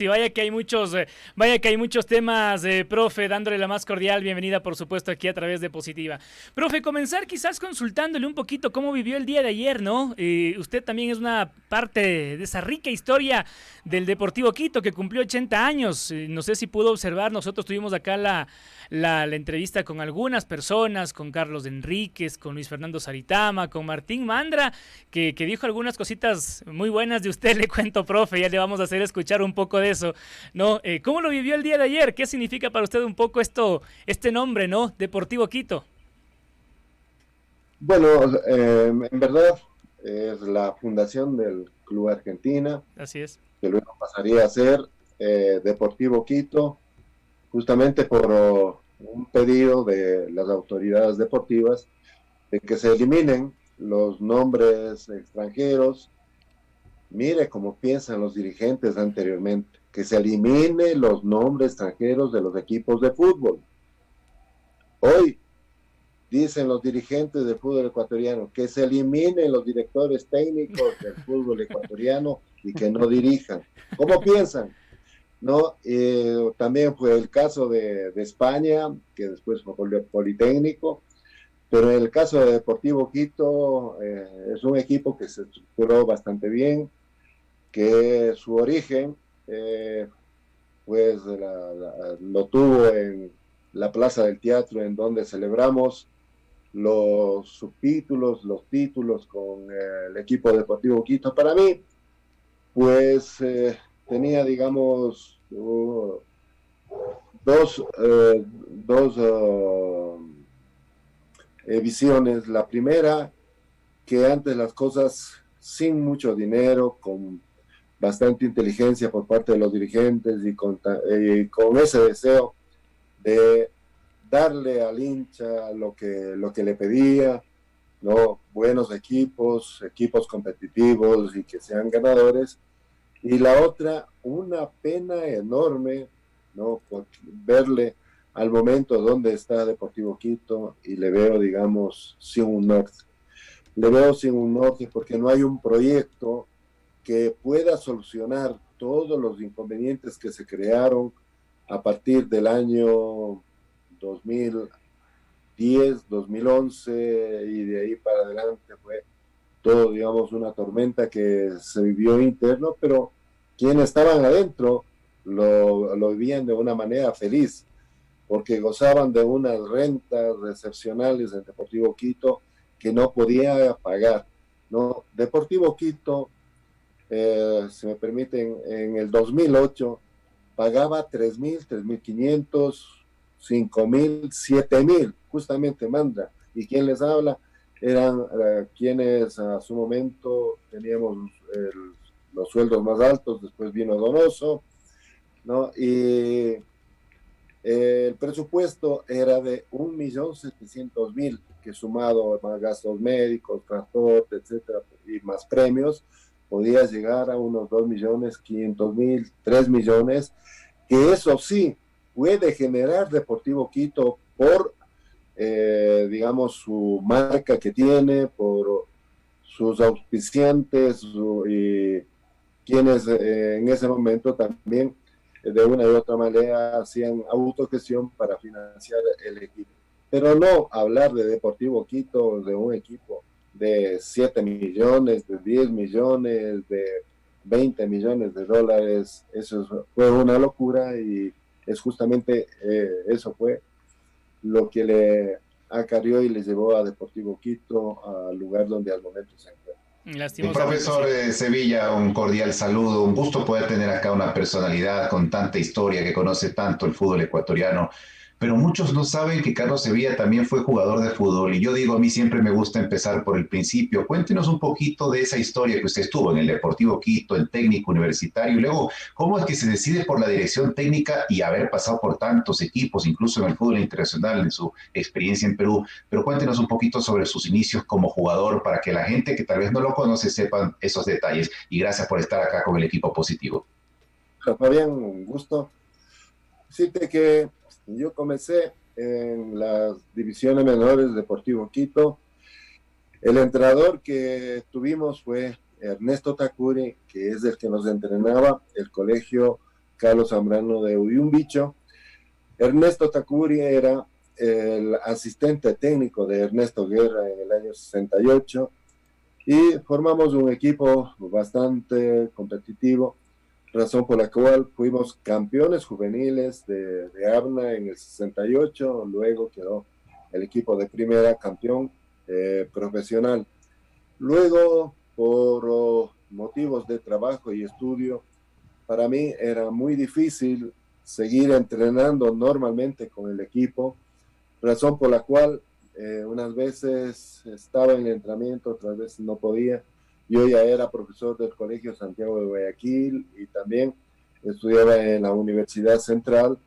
Sí, vaya que hay muchos temas, profe, dándole la más cordial bienvenida, por supuesto, aquí a través de Positiva. Profe, comenzar quizás consultándole un poquito cómo vivió el día de ayer, ¿no? Usted también es una parte de esa rica historia del Deportivo Quito, que cumplió 80 años. No sé si pudo observar, nosotros tuvimos acá la entrevista con algunas personas, con Carlos Enríquez, con Luis Fernando Saritama, con Martín Mandra, que dijo algunas cositas muy buenas de usted, le cuento, profe, ya le vamos a hacer escuchar un poco de eso, ¿no? ¿Cómo lo vivió el día de ayer? ¿Qué significa para usted un poco este nombre, ¿no? Deportivo Quito. Bueno, en verdad es la fundación del Club Argentina, Así es. que luego pasaría a ser Deportivo Quito, justamente por un pedido de las autoridades deportivas de que se eliminen los nombres extranjeros. Mire cómo piensan los dirigentes anteriormente, que se elimine los nombres extranjeros de los equipos de fútbol. Hoy dicen los dirigentes del fútbol ecuatoriano, que se eliminen los directores técnicos del fútbol ecuatoriano y que no dirijan. ¿Cómo piensan? ¿No? También fue el caso de España, que después fue Politécnico, pero en el caso de Deportivo Quito, es un equipo que se estructuró bastante bien, que su origen, pues lo tuvo en la Plaza del Teatro, en donde celebramos los subtítulos, los títulos con el equipo deportivo Quito. Para mí, pues tenía, digamos, dos visiones. La primera, que antes las cosas sin mucho dinero, con bastante inteligencia por parte de los dirigentes con ese deseo de darle al hincha lo que le pedía, ¿no? Buenos equipos, equipos competitivos y que sean ganadores. Y la otra, una pena enorme, ¿no? Por verle al momento donde está Deportivo Quito y le veo, digamos, sin un norte. Le veo sin un norte porque no hay un proyecto que pueda solucionar todos los inconvenientes que se crearon a partir del año 2010, 2011 y de ahí para adelante fue todo, digamos, una tormenta que se vivió interno, pero quienes estaban adentro lo vivían de una manera feliz, porque gozaban de unas rentas excepcionales del Deportivo Quito que no podía pagar, ¿no? Deportivo Quito, si me permiten, en el 2008 pagaba 3.000, 3.500, 5.000, 7.000, justamente manda. ¿Y quién les habla? Eran quienes a su momento teníamos los sueldos más altos, después vino Donoso, ¿no? Y el presupuesto era de 1.700.000, que sumado más gastos médicos, transporte, etcétera, y más premios, podía llegar a unos 2.500.000, 3 millones, que eso sí puede generar Deportivo Quito por, digamos, su marca que tiene, por sus auspiciantes y quienes en ese momento también de una u otra manera hacían autogestión para financiar el equipo. Pero no hablar de Deportivo Quito, de un equipo de 7 millones, de 10 millones, de 20 millones de dólares, eso fue una locura y es justamente eso fue lo que le acarrió y le llevó a Deportivo Quito al lugar donde al momento se encuentra. Lastimosamente, Profesor sí. Sevilla, un cordial saludo. Un gusto poder tener acá una personalidad con tanta historia que conoce tanto el fútbol ecuatoriano. Pero muchos no saben que Carlos Sevilla también fue jugador de fútbol. Y yo digo, a mí siempre me gusta empezar por el principio. Cuéntenos un poquito de esa historia que usted estuvo en el Deportivo Quito, en técnico universitario. Y luego, ¿cómo es que se decide por la dirección técnica y haber pasado por tantos equipos, incluso en el fútbol internacional, en su experiencia en Perú? Pero cuéntenos un poquito sobre sus inicios como jugador para que la gente que tal vez no lo conoce sepan esos detalles. Y gracias por estar acá con el equipo positivo. Fabián, un gusto. Decirte que yo comencé en las divisiones menores Deportivo Quito. El entrenador que tuvimos fue Ernesto Takuri, que es el que nos entrenaba, el colegio Carlos Zambrano de Uyumbicho. Ernesto Tacuri era el asistente técnico de Ernesto Guerra en el año 68 y formamos un equipo bastante competitivo, razón por la cual fuimos campeones juveniles de ABNA en el 68, luego quedó el equipo de primera campeón profesional. Luego, por motivos de trabajo y estudio, para mí era muy difícil seguir entrenando normalmente con el equipo, razón por la cual unas veces estaba en el entrenamiento, otras veces no podía. Yo ya era profesor del Colegio Santiago de Guayaquil y también estudiaba en la Universidad Central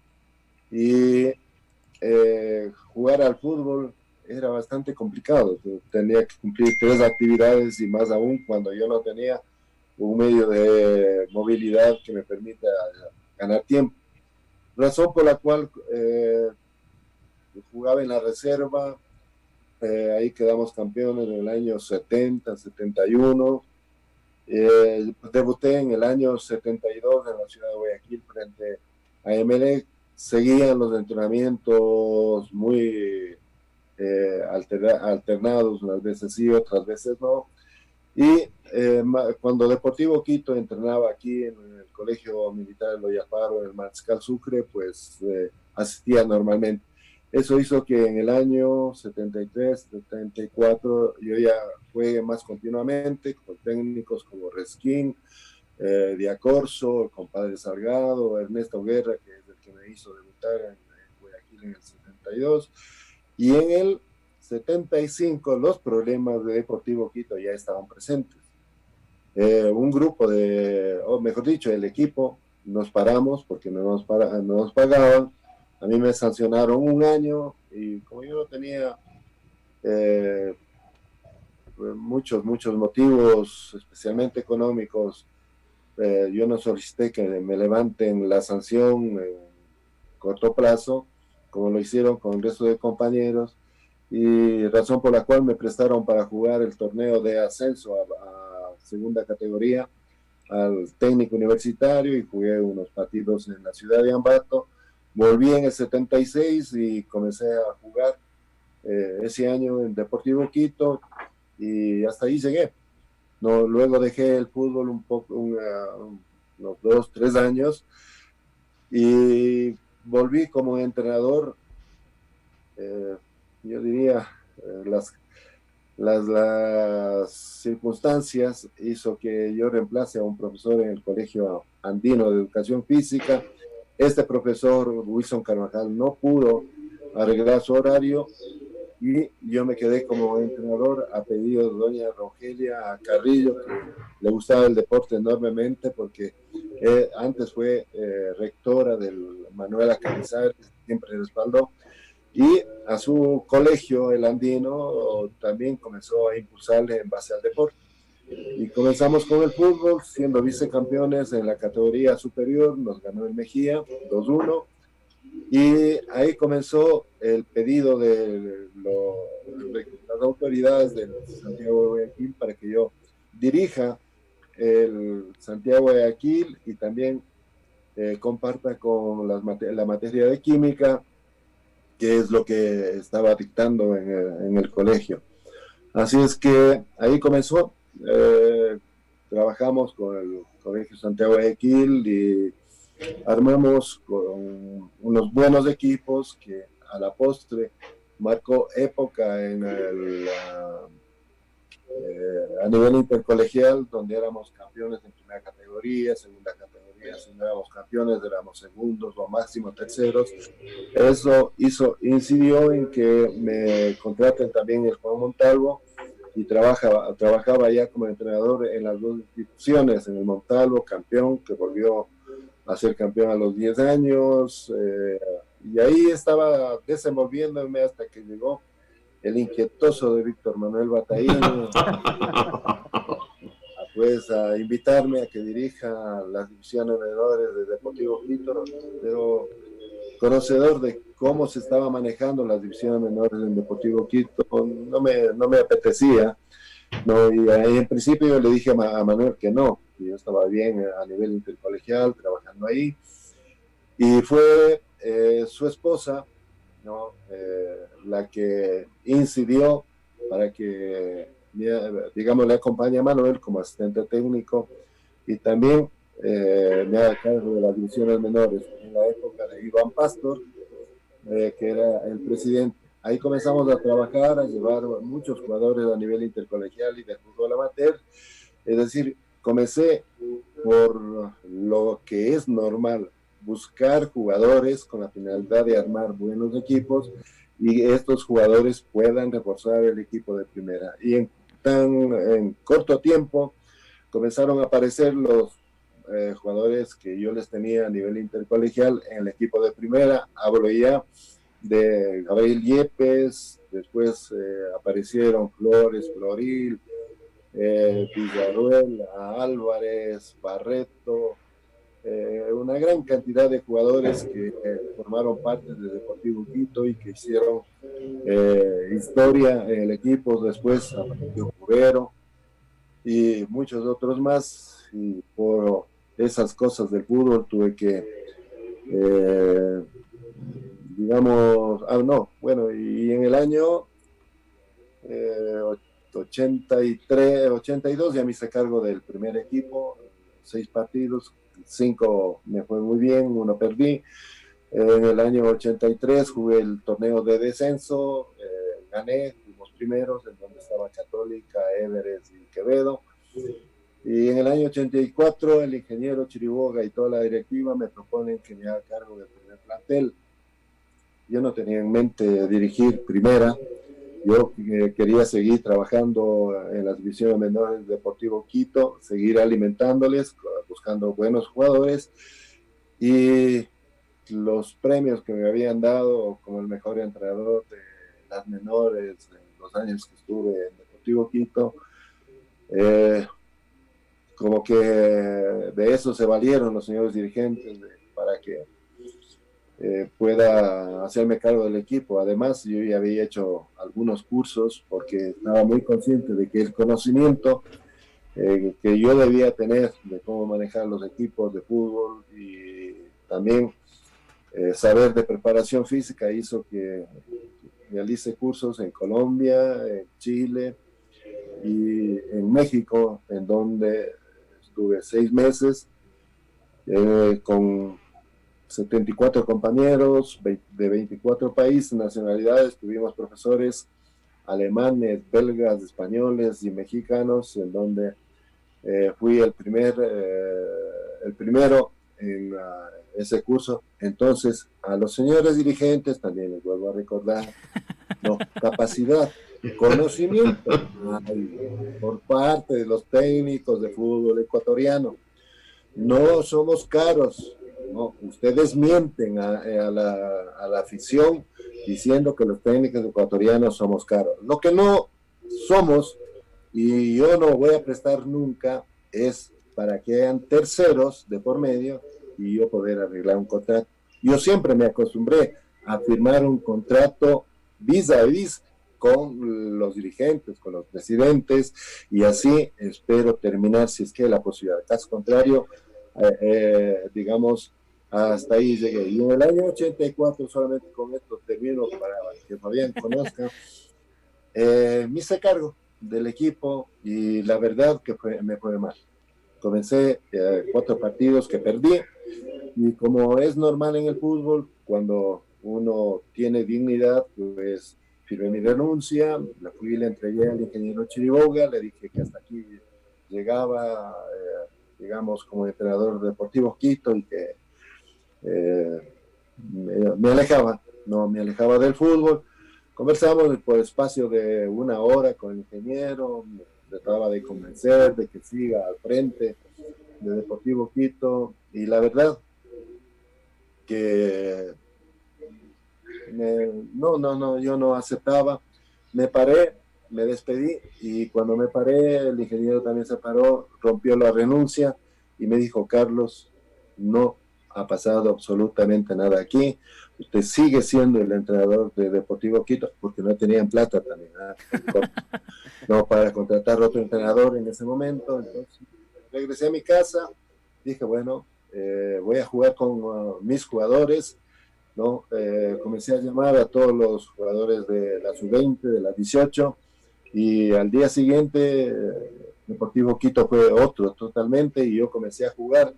y jugar al fútbol era bastante complicado. Tenía que cumplir 3 actividades y más aún cuando yo no tenía un medio de movilidad que me permita ganar tiempo. Razón por la cual jugaba en la reserva, ahí quedamos campeones en el año 70, 71. Debuté en el año 72 en la ciudad de Guayaquil frente a Emelec. Seguían los entrenamientos muy alternados, unas veces sí, otras veces no. Y cuando Deportivo Quito entrenaba aquí en el Colegio Militar de Loyaparo, en el Mariscal Sucre, pues asistía normalmente. Eso hizo que en el año 73, 74, yo ya juegue más continuamente con técnicos como Resquín, Diacorso, el compadre Salgado, Ernesto Guerra, que es el que me hizo debutar en Guayaquil en el 72. Y en el 75 los problemas de Deportivo Quito ya estaban presentes. Un grupo o mejor dicho, el equipo, nos paramos porque no nos pagaban. A mí me sancionaron 1 año y como yo no tenía muchos motivos, especialmente económicos, yo no solicité que me levanten la sanción en corto plazo, como lo hicieron con el resto de compañeros, y razón por la cual me prestaron para jugar el torneo de ascenso a segunda categoría al técnico universitario y jugué unos partidos en la ciudad de Ambato. Volví en el 76 y comencé a jugar ese año en Deportivo Quito y hasta ahí llegué. No, luego dejé el fútbol un poco, unos 2-3 años y volví como entrenador. Yo diría, las circunstancias hizo que yo reemplace a un profesor en el Colegio Andino de Educación Física. Este profesor, Wilson Carvajal, no pudo arreglar su horario y yo me quedé como entrenador a pedido de doña Rogelia Carrillo, que le gustaba el deporte enormemente porque antes fue rectora del Manuela Cañizares, siempre respaldó, y a su colegio, el Andino, también comenzó a impulsarle en base al deporte. Y comenzamos con el fútbol, siendo vicecampeones en la categoría superior, nos ganó el Mejía 2-1, y ahí comenzó el pedido de las autoridades del Santiago de Guayaquil para que yo dirija el Santiago de Guayaquil y también comparta con la materia de química, que es lo que estaba dictando en el colegio. Así es que ahí comenzó. Trabajamos con el Colegio Santiago de Guayaquil y armamos con unos buenos equipos que a la postre marcó época a nivel intercolegial, donde éramos campeones en primera categoría, segunda categoría, si no éramos campeones éramos segundos o máximo terceros. Eso incidió en que me contraten también el Juan Montalvo y trabajaba ya como entrenador en las 2 instituciones, en el Montalvo, campeón, que volvió a ser campeón a los 10 años, y ahí estaba desenvolviéndome hasta que llegó el inquietoso de Víctor Manuel Bataín, pues a invitarme a que dirija las divisiones menores de Deportivo Quito, pero conocedor de cómo se estaba manejando las divisiones menores en Deportivo Quito, no me apetecía, ¿no? Y ahí en principio yo le dije a Manuel que no, que yo estaba bien a nivel intercolegial, trabajando ahí, Y fue su esposa, ¿no? La que incidió para que, digamos, le acompañe a Manuel como asistente técnico y también me haga cargo de las divisiones menores en la época de Iván Pastor, que era el presidente. Ahí comenzamos a trabajar, a llevar muchos jugadores a nivel intercolegial y de fútbol amateur. Es decir, comencé por lo que es normal, buscar jugadores con la finalidad de armar buenos equipos y estos jugadores puedan reforzar el equipo de primera. Y en corto tiempo comenzaron a aparecer los jugadores que yo les tenía a nivel intercolegial en el equipo de primera. Hablo ya de Gabriel Yepes, después aparecieron Flores, Floril, Villarruel, Álvarez, Barreto, una gran cantidad de jugadores que formaron parte de Deportivo Quito y que hicieron historia en el equipo. Después apareció Cubero y muchos otros más, y por esas cosas del fútbol tuve que digamos, no, bueno, y en el año 83, 82 ya me hice cargo del primer equipo, 6 partidos, 5 me fue muy bien, 1 perdí. En el año 83 jugué el torneo de descenso, gané, fuimos primeros, en donde estaba Católica, Everest y Quevedo. Y en el año 84 el ingeniero Chiriboga y toda la directiva me proponen que me haga cargo del primer plantel. Yo no tenía en mente dirigir primera, yo quería seguir trabajando en las divisiones menores del Deportivo Quito, seguir alimentándoles, buscando buenos jugadores, y los premios que me habían dado como el mejor entrenador de las menores en los años que estuve en Deportivo Quito, como que de eso se valieron los señores dirigentes para que pueda hacerme cargo del equipo. Además, yo ya había hecho algunos cursos porque estaba muy consciente de que el conocimiento que yo debía tener de cómo manejar los equipos de fútbol y también saber de preparación física hizo que realice cursos en Colombia, en Chile y en México, en donde estuve 6 meses con 74 compañeros de 24 países, nacionalidades. Tuvimos profesores alemanes, belgas, españoles y mexicanos, en donde fui el primero en ese curso. Entonces, a los señores dirigentes también les vuelvo a recordar, no, capacidad, conocimiento por parte de los técnicos de fútbol ecuatoriano. No somos caros, no, ustedes mienten a la afición diciendo que los técnicos ecuatorianos somos caros. Lo que no somos, y yo no voy a prestar nunca, es para que hayan terceros de por medio y yo poder arreglar un contrato. Yo siempre me acostumbré a firmar un contrato vis a vis con los dirigentes, con los presidentes, y así espero terminar, si es que la posibilidad. Caso contrario, digamos, hasta ahí llegué. Y en el año 84, solamente con esto termino para que Fabián conozca, me hice cargo del equipo y la verdad que me fue mal. Comencé 4 partidos que perdí, y como es normal en el fútbol, cuando uno tiene dignidad, pues firmé mi renuncia, la fui y le entregué al ingeniero Chiriboga, le dije que hasta aquí llegaba, digamos, como entrenador deportivo Quito, y que me alejaba, no me alejaba del fútbol. Conversamos por espacio de 1 hora con el ingeniero, me trataba de convencer de que siga al frente de Deportivo Quito, y la verdad que yo no aceptaba. Me paré, me despedí, y cuando me paré, el ingeniero también se paró, rompió la renuncia y me dijo: Carlos, no ha pasado absolutamente nada aquí, usted sigue siendo el entrenador de Deportivo Quito, porque no tenían plata también, no para contratar otro entrenador en ese momento. Entonces regresé a mi casa, dije, bueno, voy a jugar con mis jugadores, ¿no? Comencé a llamar a todos los jugadores de la sub-20, de la 18, y al día siguiente Deportivo Quito fue otro totalmente, y yo comencé a jugar.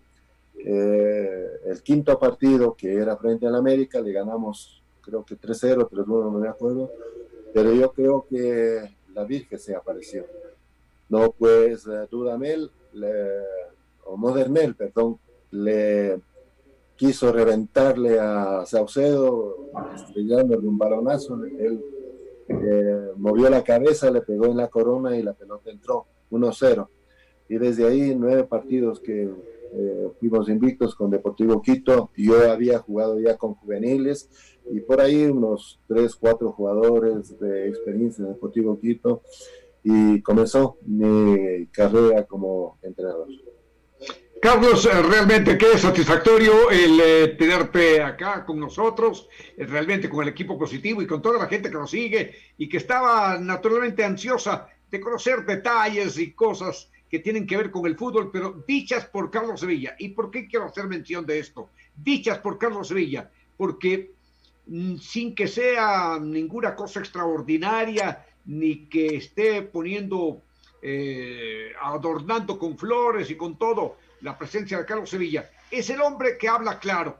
El quinto partido, que era frente al América, le ganamos creo que 3-0, 3-1, no me acuerdo, pero yo creo que la Virgen se apareció. No, pues Dudamel, o Modernel, perdón, le quiso reventarle a Saucedo, estrellándole un balonazo. Él movió la cabeza, le pegó en la corona y la pelota entró, 1-0. Y desde ahí 9 partidos que fuimos invictos con Deportivo Quito. Yo había jugado ya con juveniles y por ahí unos 3, 4 jugadores de experiencia en Deportivo Quito, y comenzó mi carrera como entrenador. Carlos, realmente qué satisfactorio el tenerte acá con nosotros, realmente con el equipo positivo y con toda la gente que nos sigue y que estaba naturalmente ansiosa de conocer detalles y cosas que tienen que ver con el fútbol, pero dichas por Carlos Sevilla. ¿Y por qué quiero hacer mención de esto? Dichas por Carlos Sevilla, porque sin que sea ninguna cosa extraordinaria, ni que esté poniendo, adornando con flores y con todo, la presencia de Carlos Sevilla, es el hombre que habla claro,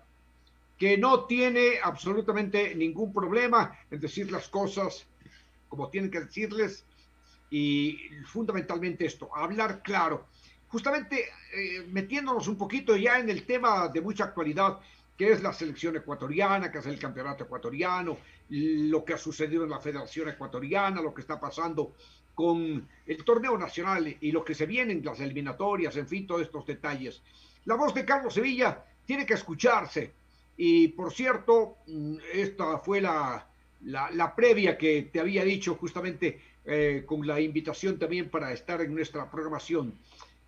que no tiene absolutamente ningún problema en decir las cosas como tienen que decirles, y fundamentalmente esto, hablar claro. Justamente metiéndonos un poquito ya en el tema de mucha actualidad, que es la selección ecuatoriana, que es el campeonato ecuatoriano, lo que ha sucedido en la Federación Ecuatoriana, lo que está pasando con el torneo nacional y lo que se vienen, las eliminatorias, en fin, todos estos detalles. La voz de Carlos Sevilla tiene que escucharse. Y por cierto, esta fue la previa que te había dicho justamente con la invitación también para estar en nuestra programación.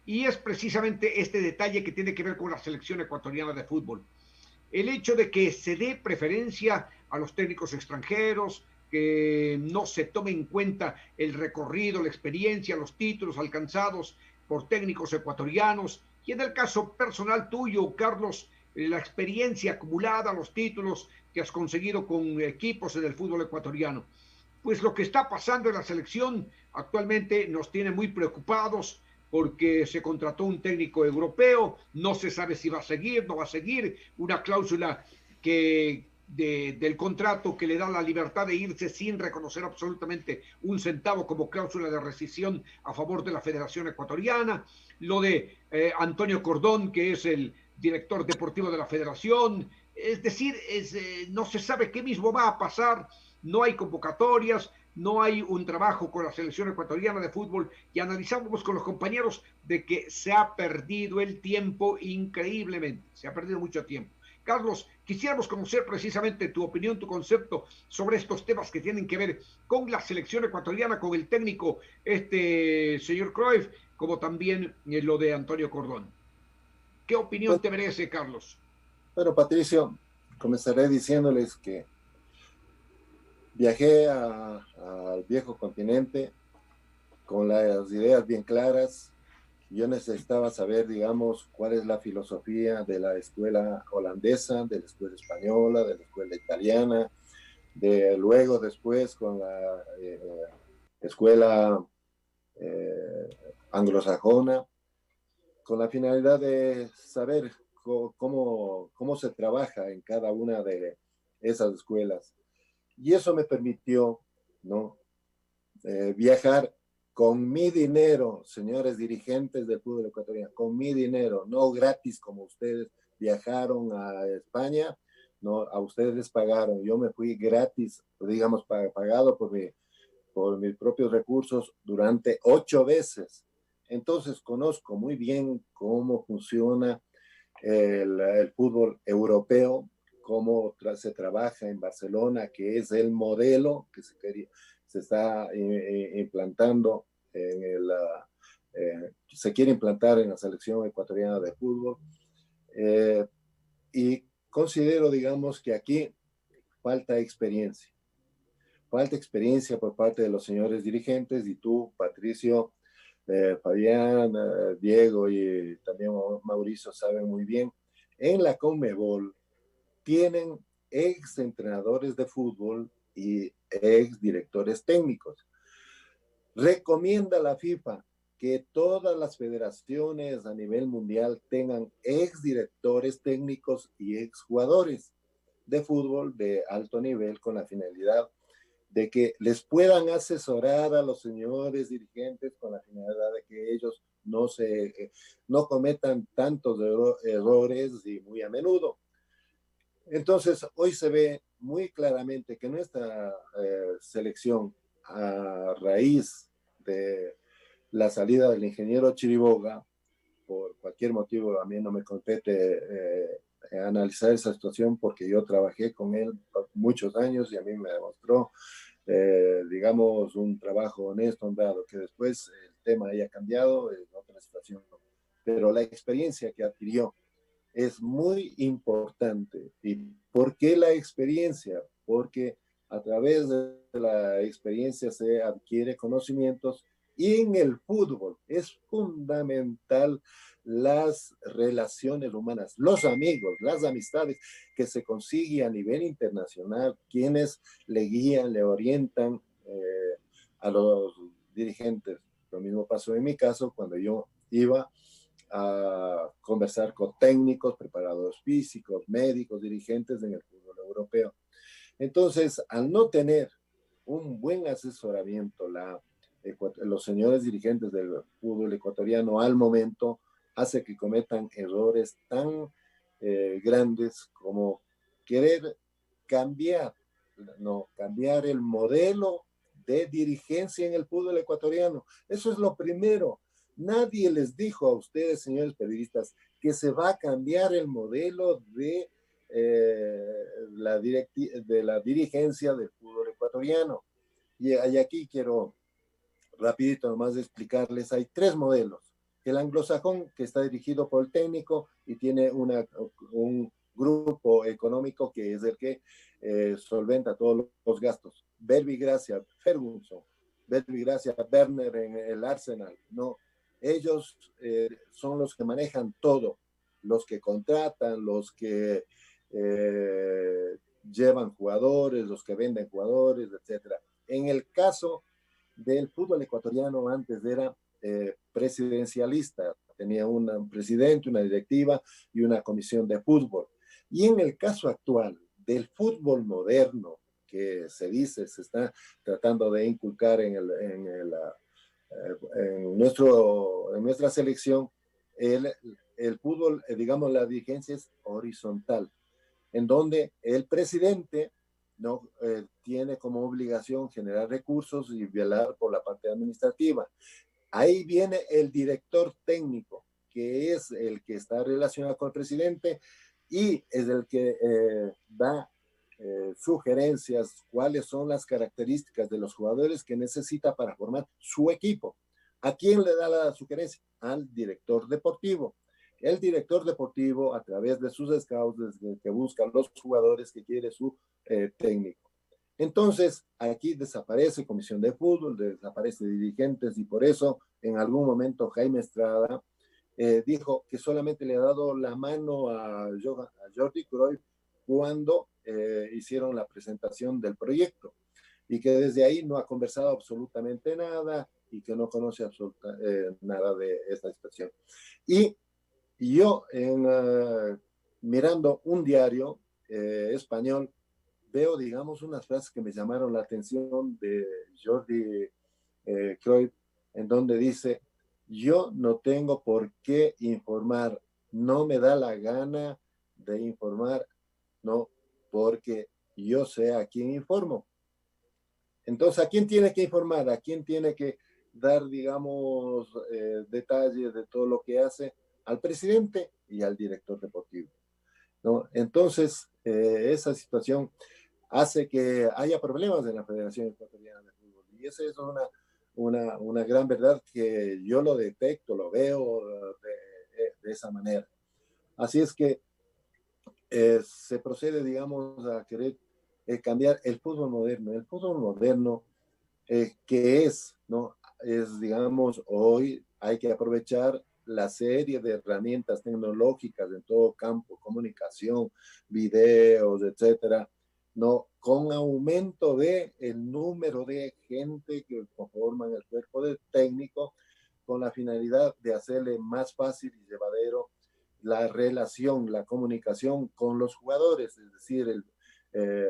Y es precisamente este detalle que tiene que ver con la selección ecuatoriana de fútbol. El hecho de que se dé preferencia a los técnicos extranjeros, que no se tome en cuenta el recorrido, la experiencia, los títulos alcanzados por técnicos ecuatorianos, y en el caso personal tuyo, Carlos, la experiencia acumulada, los títulos que has conseguido con equipos en el fútbol ecuatoriano. Pues lo que está pasando en la selección actualmente nos tiene muy preocupados, porque se contrató un técnico europeo, no se sabe si va a seguir, no va a seguir, una cláusula del contrato que le da la libertad de irse sin reconocer absolutamente un centavo como cláusula de rescisión a favor de la Federación Ecuatoriana, lo de Antonio Cordón, que es el director deportivo de la Federación, es decir, no se sabe qué mismo va a pasar, no hay convocatorias, no hay un trabajo con la selección ecuatoriana de fútbol, y analizamos con los compañeros de que se ha perdido el tiempo increíblemente, se ha perdido mucho tiempo. Carlos, quisiéramos conocer precisamente tu opinión, tu concepto sobre estos temas que tienen que ver con la selección ecuatoriana, con el técnico, señor Cruyff, como también lo de Antonio Cordón. ¿Qué opinión te merece, Carlos? Bueno, Patricio, comenzaré diciéndoles que viajé al viejo continente con las ideas bien claras. Yo necesitaba saber, digamos, cuál es la filosofía de la escuela holandesa, de la escuela española, de la escuela italiana, luego después con la escuela anglosajona, con la finalidad de saber cómo se trabaja en cada una de esas escuelas. Y eso me permitió, ¿no? Viajar con mi dinero, señores dirigentes del fútbol ecuatoriano, con mi dinero, no gratis como ustedes viajaron a España, no, a ustedes les pagaron, yo me fui gratis, digamos, pagado por mis propios recursos durante 8 veces. Entonces conozco muy bien cómo funciona el fútbol europeo, cómo se trabaja en Barcelona, que es el modelo que se está implantando se quiere implantar en la selección ecuatoriana de fútbol. Y considero, digamos, que aquí falta experiencia por parte de los señores dirigentes, y tú, Patricio, Fabián, Diego y también Mauricio saben muy bien en la Conmebol tienen ex entrenadores de fútbol y ex directores técnicos. Recomienda la FIFA que todas las federaciones a nivel mundial tengan ex directores técnicos y ex jugadores de fútbol de alto nivel con la finalidad de que les puedan asesorar a los señores dirigentes con la finalidad de que ellos no cometan tantos errores y muy a menudo. Entonces, hoy se ve muy claramente que nuestra selección, a raíz de la salida del ingeniero Chiriboga, por cualquier motivo, a mí no me compete analizar esa situación porque yo trabajé con él por muchos años y a mí me demostró, digamos, un trabajo honesto, honrado, que después el tema haya cambiado en otra situación. Pero la experiencia que adquirió es muy importante. ¿Y por qué la experiencia? Porque a través de la experiencia se adquiere conocimientos y en el fútbol es fundamental las relaciones humanas, los amigos, las amistades que se consigue a nivel internacional, quienes le guían, le orientan a los dirigentes. Lo mismo pasó en mi caso cuando yo iba a conversar con técnicos, preparadores físicos, médicos, dirigentes en el fútbol europeo. Entonces, al no tener un buen asesoramiento, los señores dirigentes del fútbol ecuatoriano al momento hace que cometan errores tan grandes como querer cambiar, cambiar el modelo de dirigencia en el fútbol ecuatoriano. Eso es lo primero. Nadie les dijo a ustedes, señores periodistas, que se va a cambiar el modelo de la dirigencia del fútbol ecuatoriano. Y aquí quiero rapidito nomás explicarles, hay tres modelos. El anglosajón, que está dirigido por el técnico y tiene un grupo económico que es el que solventa todos los gastos. Verbigracia, Ferguson, Verbigracia, Werner en el Arsenal, no. Ellos son los que manejan todo, los que contratan, los que llevan jugadores, los que venden jugadores, etc. En el caso del fútbol ecuatoriano antes era presidencialista, tenía un presidente, una directiva y una comisión de fútbol. Y en el caso actual del fútbol moderno, que se dice, se está tratando de inculcar en nuestra selección, el fútbol, digamos, la dirigencia es horizontal, en donde el presidente no tiene como obligación generar recursos y velar por la parte administrativa. Ahí viene el director técnico, que es el que está relacionado con el presidente y es el que da sugerencias, cuáles son las características de los jugadores que necesita para formar su equipo. ¿A quién le da la sugerencia? Al director deportivo. El director deportivo, a través de sus scouts, que buscan los jugadores que quiere su técnico. Entonces, aquí desaparece comisión de fútbol, desaparece dirigentes, y por eso en algún momento Jaime Estrada dijo que solamente le ha dado la mano a Jordi Cruyff cuando hicieron la presentación del proyecto, y que desde ahí no ha conversado absolutamente nada y que no conoce nada de esta expresión. Y yo, mirando un diario español, veo, digamos, unas frases que me llamaron la atención de Jordi Cruyff, en donde dice: yo no tengo por qué informar, no me da la gana de informar, no, porque yo sé a quién informo. Entonces, ¿a quién tiene que informar? ¿A quién tiene que dar, digamos, detalles de todo lo que hace? Al presidente y al director deportivo, ¿no? Entonces, esa situación hace que haya problemas en la Federación Ecuatoriana de Fútbol. Y esa es una gran verdad que yo lo detecto, lo veo de esa manera. Así es que se procede, digamos, a querer cambiar el fútbol moderno. El fútbol moderno, que es, ¿no? Es, digamos, hoy hay que aprovechar la serie de herramientas tecnológicas en todo campo, comunicación, videos, etcétera, no, con aumento de el número de gente que conforman el cuerpo de técnico, con la finalidad de hacerle más fácil y llevadero la relación, la comunicación con los jugadores, es decir,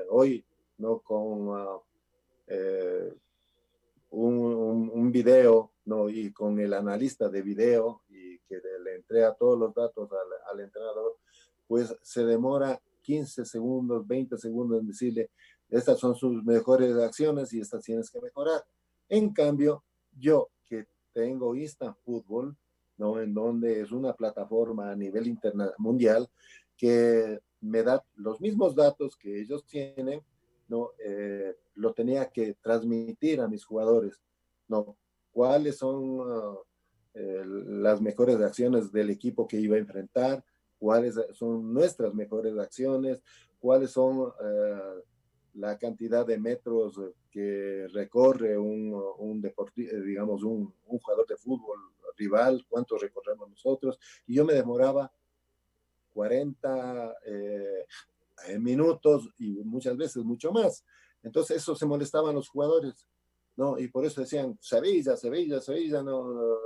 hoy, ¿no? Con eh, un video, ¿no? Y con el analista de video y que le entrega todos los datos al entrenador, pues se demora 15 segundos, 20 segundos en decirle, estas son sus mejores acciones y estas tienes que mejorar. En cambio, yo que tengo Instant Football, ¿no? En donde es una plataforma a nivel mundial que me da los mismos datos que ellos tienen, ¿no? Lo tenía que transmitir a mis jugadores, ¿no? ¿Cuáles son las mejores acciones del equipo que iba a enfrentar? ¿Cuáles son nuestras mejores acciones? ¿Cuáles son la cantidad de metros que recorre un deportista, digamos, un jugador de fútbol rival? ¿Cuántos recorremos nosotros? Y yo me demoraba 40 minutos y muchas veces mucho más. Entonces eso se molestaban los jugadores, ¿no? Y por eso decían, Sevilla, no,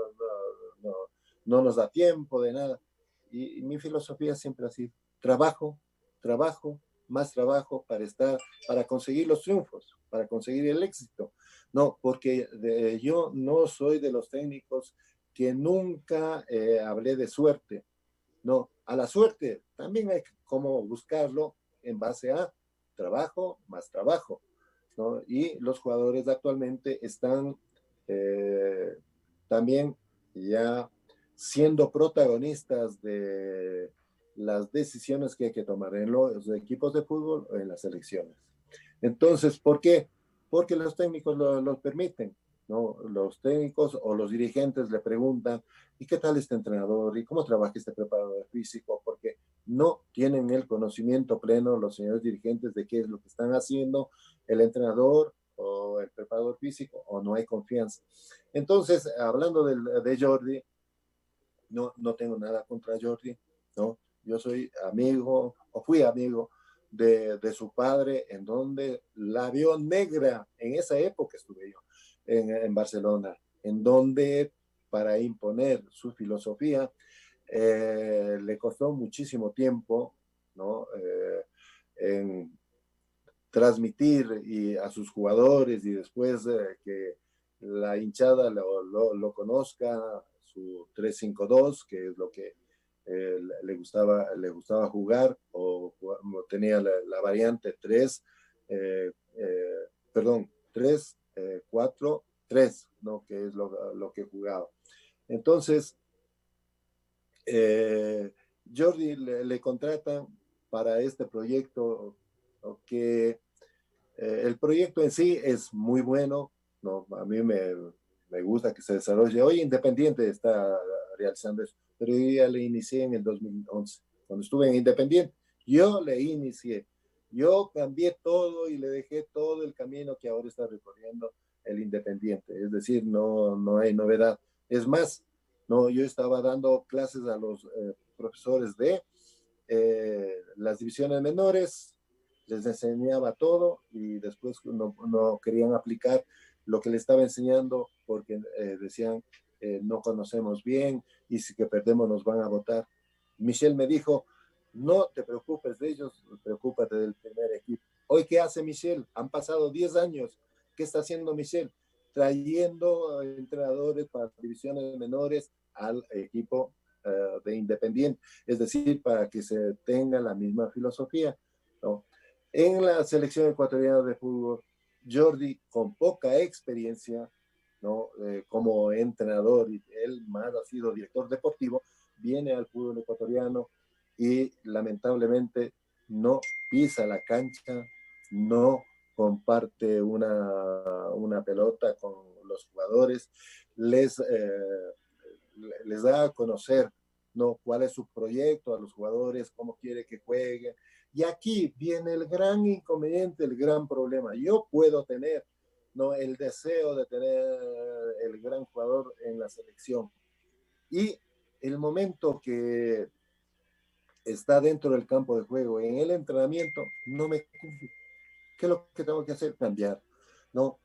no nos da tiempo de nada. Y mi filosofía siempre ha sido trabajo, trabajo, más trabajo para conseguir los triunfos, para conseguir el éxito. No, porque yo no soy de los técnicos que nunca hablé de suerte. No, a la suerte también hay como buscarlo en base a trabajo más trabajo, ¿no? Y los jugadores actualmente están también ya siendo protagonistas de las decisiones que hay que tomar en los equipos de fútbol o en las selecciones. Entonces, ¿por qué? Porque los técnicos lo permiten, ¿no? Los técnicos o los dirigentes le preguntan, ¿y qué tal este entrenador? ¿Y cómo trabaja este preparador físico? Porque no tienen el conocimiento pleno los señores dirigentes de qué es lo que están haciendo el entrenador o el preparador físico, o no hay confianza. Entonces, hablando de Jordi, no tengo nada contra Jordi, ¿no? Yo soy amigo, o fui amigo de su padre, en donde la vio negra, en esa época estuve yo, en Barcelona, en donde para imponer su filosofía le costó muchísimo tiempo, ¿no? En transmitir a sus jugadores y después que la hinchada lo conozca, su 3-5-2, que es lo que le gustaba jugar, o tenía la variante 3, perdón, 3-4-3, ¿no? Que es lo que jugaba. Entonces, Jordi le contratan para este proyecto, ¿no? Que el proyecto en sí es muy bueno, ¿no? A mí me gusta que se desarrolle. Hoy Independiente está realizando eso, pero yo ya le inicié en el 2011, cuando estuve en Independiente. Yo le inicié, yo cambié todo y le dejé todo el camino que ahora está recorriendo el Independiente. Es decir, no hay novedad. Es más, no, yo estaba dando clases a los profesores de las divisiones menores, les enseñaba todo y después no querían aplicar lo que les estaba enseñando porque decían, no conocemos bien y si que perdemos nos van a votar. Michel me dijo, no te preocupes de ellos, preocúpate del primer equipo. Hoy, ¿qué hace Michel? Han pasado 10 años. ¿Qué está haciendo Michel? Trayendo entrenadores para divisiones menores al equipo de Independiente, es decir, para que se tenga la misma filosofía, ¿no? En la selección ecuatoriana de fútbol, Jordi, con poca experiencia, ¿no? Como entrenador, y él más ha sido director deportivo, viene al fútbol ecuatoriano y lamentablemente no pisa la cancha, no comparte una pelota con los jugadores, les da a conocer, ¿no? Cuál es su proyecto a los jugadores, cómo quiere que jueguen. Y aquí viene el gran inconveniente, el gran problema. Yo puedo tener, ¿no? El deseo de tener el gran jugador en la selección. Y el momento que está dentro del campo de juego, en el entrenamiento, no me cumple. ¿Qué es lo que tengo que hacer? Cambiar, ¿no?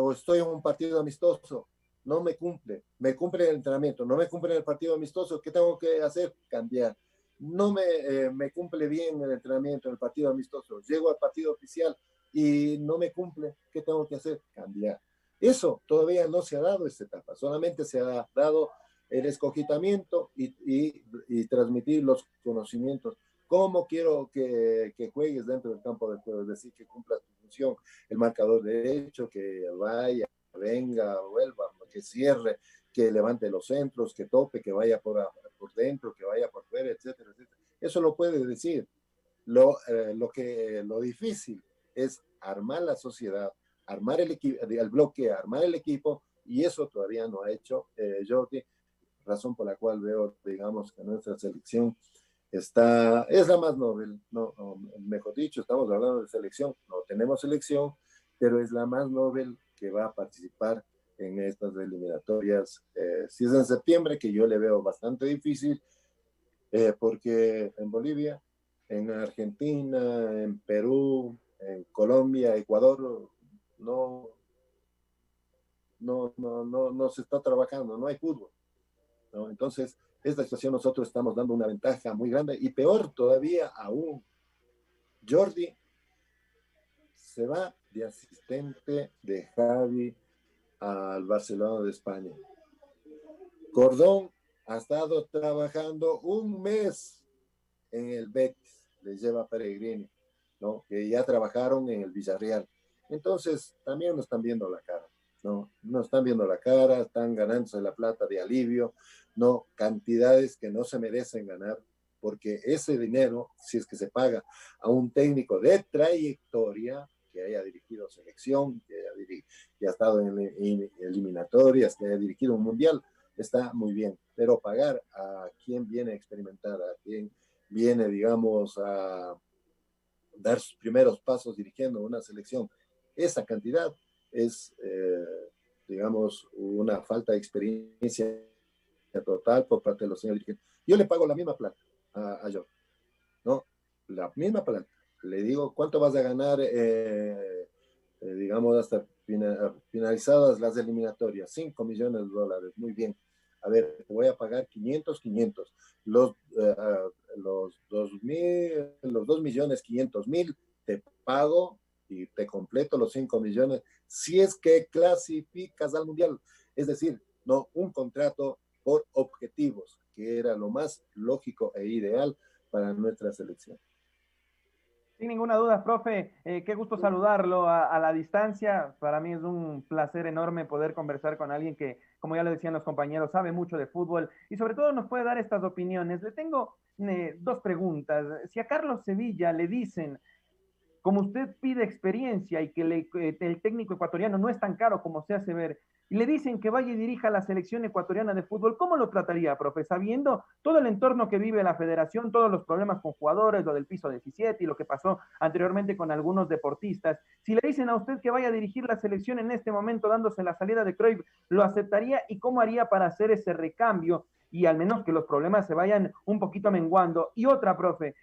O estoy en un partido amistoso, no me cumple el entrenamiento, no me cumple el partido amistoso, ¿qué tengo que hacer? Cambiar. No me cumple bien el entrenamiento en el partido amistoso, llego al partido oficial y no me cumple, ¿qué tengo que hacer? Cambiar. Eso todavía no se ha dado esta etapa, solamente se ha dado el escogitamiento y transmitir los conocimientos. ¿Cómo quiero que juegues dentro del campo de juego? Es decir, que cumplas tu función, el marcador derecho, que vaya, venga, vuelva, que cierre, que levante los centros, que tope, que vaya por dentro, que vaya por fuera, etcétera, etcétera. Eso lo puede decir. Lo difícil es armar la sociedad, armar el bloque, armar el equipo, y eso todavía no ha hecho Jordi, razón por la cual veo, digamos, que nuestra selección es la más noble, no, mejor dicho, estamos hablando de selección, no tenemos selección, pero es la más noble que va a participar en estas eliminatorias. Si es en septiembre, que yo le veo bastante difícil, porque en Bolivia, en Argentina, en Perú, en Colombia, Ecuador, no se está trabajando, no hay fútbol, ¿no? Entonces, esta situación nosotros estamos dando una ventaja muy grande, y peor todavía aún, Jordi se va de asistente de Javi al Barcelona de España. Cordón ha estado trabajando un mes en el Betis, le lleva Peregrini, ¿no? Que ya trabajaron en el Villarreal. Entonces, también nos están viendo la cara, ¿no? Nos están viendo la cara, están ganándose la plata de alivio, ¿no? Cantidades que no se merecen ganar, porque ese dinero, si es que se paga a un técnico de trayectoria, que haya dirigido selección, que ha estado en eliminatorias, que haya dirigido un mundial, está muy bien, pero pagar a quien viene a experimentar, a quien viene, digamos, a dar sus primeros pasos dirigiendo una selección, esa cantidad es, digamos, una falta de experiencia total por parte de los señores dirigentes. Yo le pago la misma plata a John, ¿no? La misma plata. Le digo, ¿cuánto vas a ganar, digamos, hasta finalizadas las eliminatorias? 5 millones de dólares, muy bien. A ver, te voy a pagar 500. Los 2.500.000 te pago y te completo los 5 millones si es que clasificas al mundial. Es decir, no un contrato por objetivos, que era lo más lógico e ideal para nuestra selección. Sin ninguna duda, profe, qué gusto saludarlo a la distancia. Para mí es un placer enorme poder conversar con alguien que, como ya le decían los compañeros, sabe mucho de fútbol y sobre todo nos puede dar estas opiniones. Le tengo dos preguntas. Si a Carlos Sevilla le dicen, como usted pide experiencia y que el técnico ecuatoriano no es tan caro como se hace ver, y le dicen que vaya y dirija la selección ecuatoriana de fútbol, ¿cómo lo trataría, profe? Sabiendo todo el entorno que vive la federación, todos los problemas con jugadores, lo del piso 17 y lo que pasó anteriormente con algunos deportistas. Si le dicen a usted que vaya a dirigir la selección en este momento dándose la salida de Cruyff, ¿lo aceptaría y cómo haría para hacer ese recambio? Y al menos que los problemas se vayan un poquito menguando. Y otra, profe,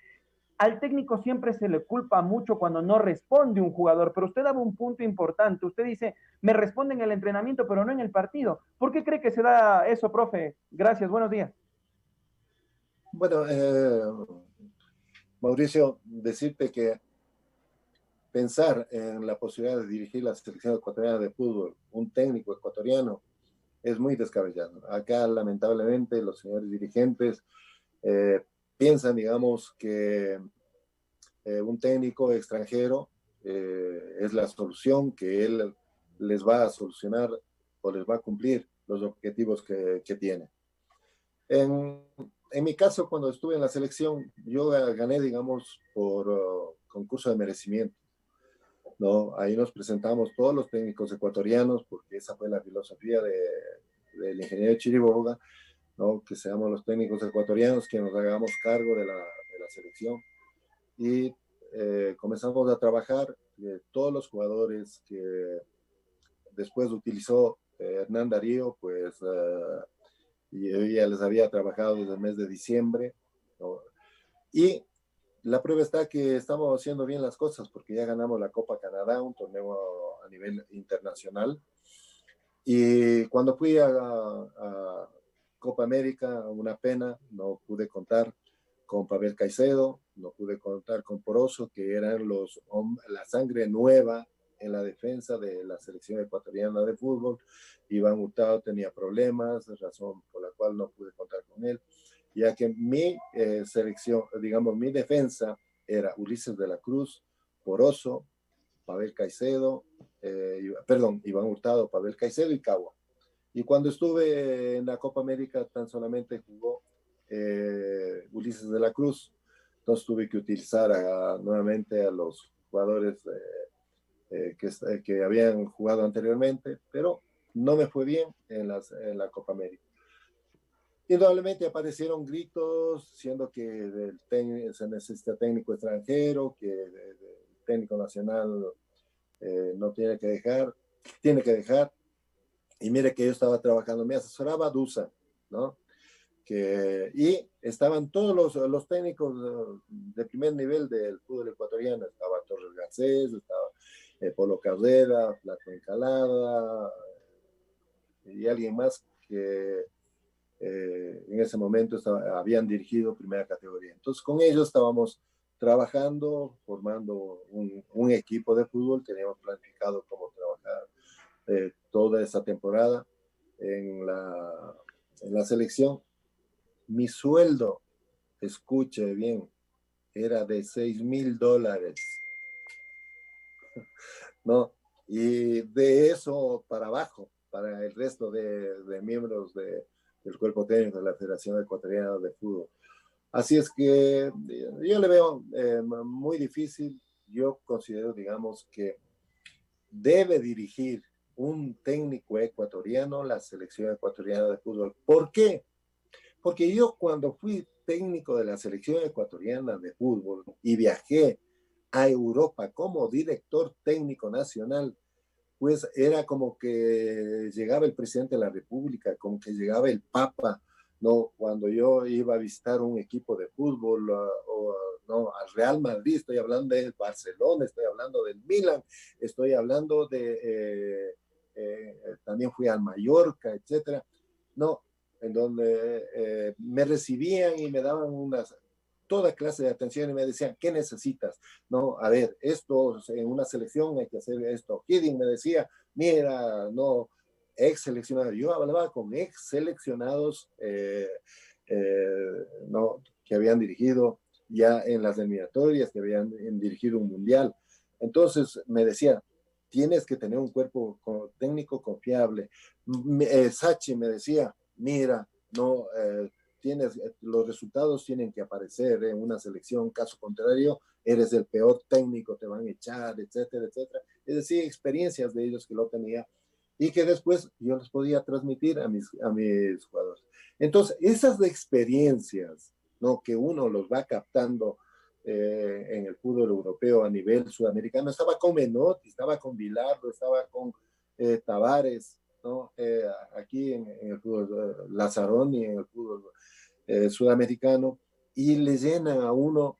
al técnico siempre se le culpa mucho cuando no responde un jugador, pero usted daba un punto importante. Usted dice, me responde en el entrenamiento, pero no en el partido. ¿Por qué cree que se da eso, profe? Gracias, buenos días. Bueno, Mauricio, decirte que pensar en la posibilidad de dirigir la selección ecuatoriana de fútbol, un técnico ecuatoriano, es muy descabellado. Acá, lamentablemente, los señores dirigentes piensan, digamos, que un técnico extranjero es la solución, que él les va a solucionar o les va a cumplir los objetivos que tiene. En mi caso, cuando estuve en la selección, yo gané, digamos, por concurso de merecimiento, ¿no? Ahí nos presentamos todos los técnicos ecuatorianos, porque esa fue la filosofía del ingeniero Chiriboga, ¿no? Que seamos los técnicos ecuatorianos que nos hagamos cargo de la selección. Y comenzamos a trabajar todos los jugadores que después utilizó Hernán Darío, pues y yo ya les había trabajado desde el mes de diciembre, ¿no? Y la prueba está que estamos haciendo bien las cosas porque ya ganamos la Copa Canadá, un torneo a nivel internacional. Y cuando fui a Copa América, una pena, no pude contar con Pavel Caicedo, no pude contar con Poroso, que eran la sangre nueva en la defensa de la selección ecuatoriana de fútbol. Iván Hurtado tenía problemas, razón por la cual no pude contar con él, ya que mi selección, digamos, mi defensa era Ulises de la Cruz, Poroso, Pavel Caicedo, Iván Hurtado, Pavel Caicedo y Cagua. Y cuando estuve en la Copa América, tan solamente jugó Ulises de la Cruz. Entonces tuve que utilizar nuevamente a los jugadores que habían jugado anteriormente, pero no me fue bien en la Copa América. Indudablemente aparecieron gritos, siendo que se necesita técnico extranjero, que el técnico nacional no tiene que dejar. Y mire que yo estaba trabajando, me asesoraba Dusa, ¿no? Y estaban todos los técnicos de primer nivel del fútbol ecuatoriano. Estaba Torres Garcés, estaba Polo Carrera, Flaco Encalada, y alguien más que en ese momento habían dirigido primera categoría. Entonces con ellos estábamos trabajando, formando un equipo de fútbol, teníamos planificado cómo trabajar toda esa temporada en la selección. Mi sueldo, escuche bien, era de $6,000, ¿no? Y de eso para abajo, para el resto de miembros del cuerpo técnico de la Federación Ecuatoriana de Fútbol. Así es que yo le veo muy difícil. Yo considero, digamos, que debe dirigir un técnico ecuatoriano la selección ecuatoriana de fútbol. ¿Por qué? Porque yo cuando fui técnico de la selección ecuatoriana de fútbol y viajé a Europa como director técnico nacional, pues era como que llegaba el presidente de la República, como que llegaba el Papa, ¿no? Cuando yo iba a visitar un equipo de fútbol no, al Real Madrid, estoy hablando del Barcelona, estoy hablando del Milan, estoy hablando también fui al Mallorca, etcétera, no, en donde me recibían y me daban toda clase de atención y me decían, ¿qué necesitas? No, a ver, esto en una selección hay que hacer esto. Hiddink me decía, mira, no, ex seleccionados. Yo hablaba con ex seleccionados no, que habían dirigido ya en las eliminatorias, que habían dirigido un mundial. Entonces me decía, tienes que tener un cuerpo técnico confiable. Sachi me decía, mira, no, los resultados tienen que aparecer en una selección, caso contrario, eres el peor técnico, te van a echar, etcétera, etcétera. Es decir, experiencias de ellos que lo tenía y que después yo les podía transmitir a mis jugadores. Entonces, esas experiencias, ¿no?, que uno los va captando en el fútbol europeo a nivel sudamericano, estaba con Menotti, estaba con Bilardo, estaba con Tavares, ¿no? Aquí en el fútbol Lazzaroni, en el fútbol sudamericano, y le llenan a uno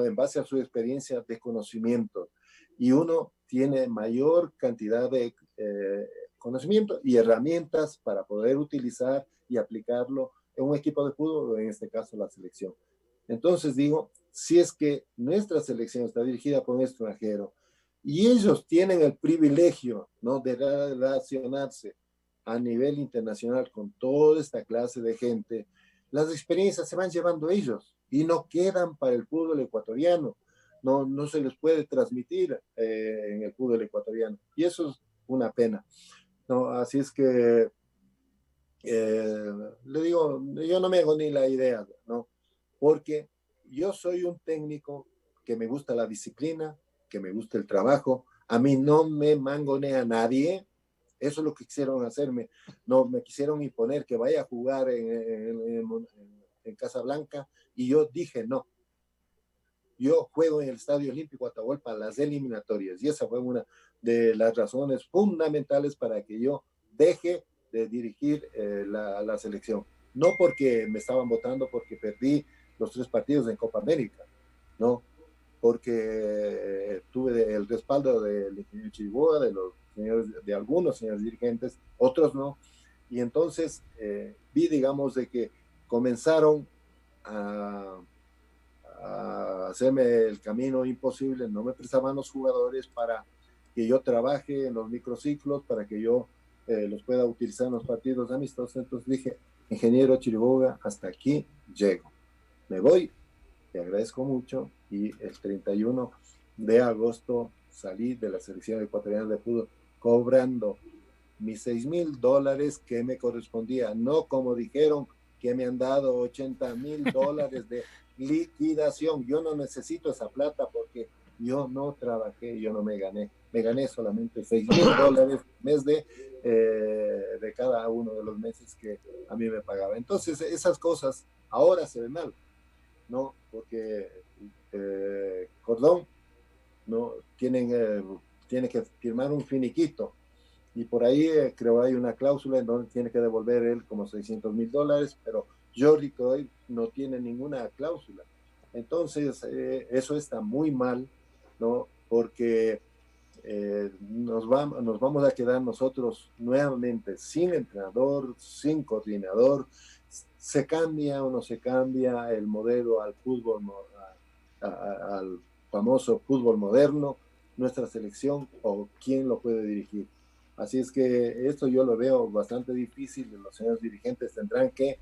en base a su experiencia de conocimiento, y uno tiene mayor cantidad de conocimiento y herramientas para poder utilizar y aplicarlo en un equipo de fútbol, o en este caso la selección. Entonces digo, si es que nuestra selección está dirigida por un extranjero y ellos tienen el privilegio, ¿no?, de relacionarse a nivel internacional con toda esta clase de gente, las experiencias se van llevando ellos y no quedan para el fútbol ecuatoriano, no se les puede transmitir en el fútbol ecuatoriano, y eso es una pena, ¿no? Así es que le digo, yo no me hago ni la idea, ¿no? Porque yo soy un técnico que me gusta la disciplina, que me gusta el trabajo, a mí no me mangonea nadie. Eso es lo que quisieron hacerme. No, me quisieron imponer que vaya a jugar en Casablanca, y yo dije no. Yo juego en el Estadio Olímpico Atahualpa las eliminatorias, y esa fue una de las razones fundamentales para que yo deje de dirigir la selección. No porque me estaban votando porque perdí los 3 partidos en Copa América, no, porque tuve el respaldo del ingeniero Chiriboga, de algunos señores dirigentes, otros no, y entonces vi, digamos, de que comenzaron a hacerme el camino imposible, no me prestaban los jugadores para que yo trabaje en los microciclos, para que yo los pueda utilizar en los partidos amistosos. Entonces dije, ingeniero Chiriboga, hasta aquí llego, me voy, te agradezco mucho, y el 31 de agosto salí de la selección ecuatoriana de fútbol cobrando mis $6,000 que me correspondía, no como dijeron que me han dado $80,000 de liquidación. Yo no necesito esa plata porque yo no trabajé, yo no me gané solamente $6,000 mes de cada uno de los meses que a mí me pagaba. Entonces esas cosas ahora se ven mal, ¿no? Porque Cordón no tiene que firmar un finiquito, y por ahí creo hay una cláusula en donde tiene que devolver él como $600,000, pero Jordi Cruyff no tiene ninguna cláusula. Entonces eso está muy mal, ¿no? Porque nos vamos a quedar nosotros nuevamente sin entrenador, sin coordinador. Se cambia o no se cambia el modelo al fútbol, al famoso fútbol moderno, nuestra selección, o quién lo puede dirigir. Así es que esto yo lo veo bastante difícil. Los señores dirigentes tendrán que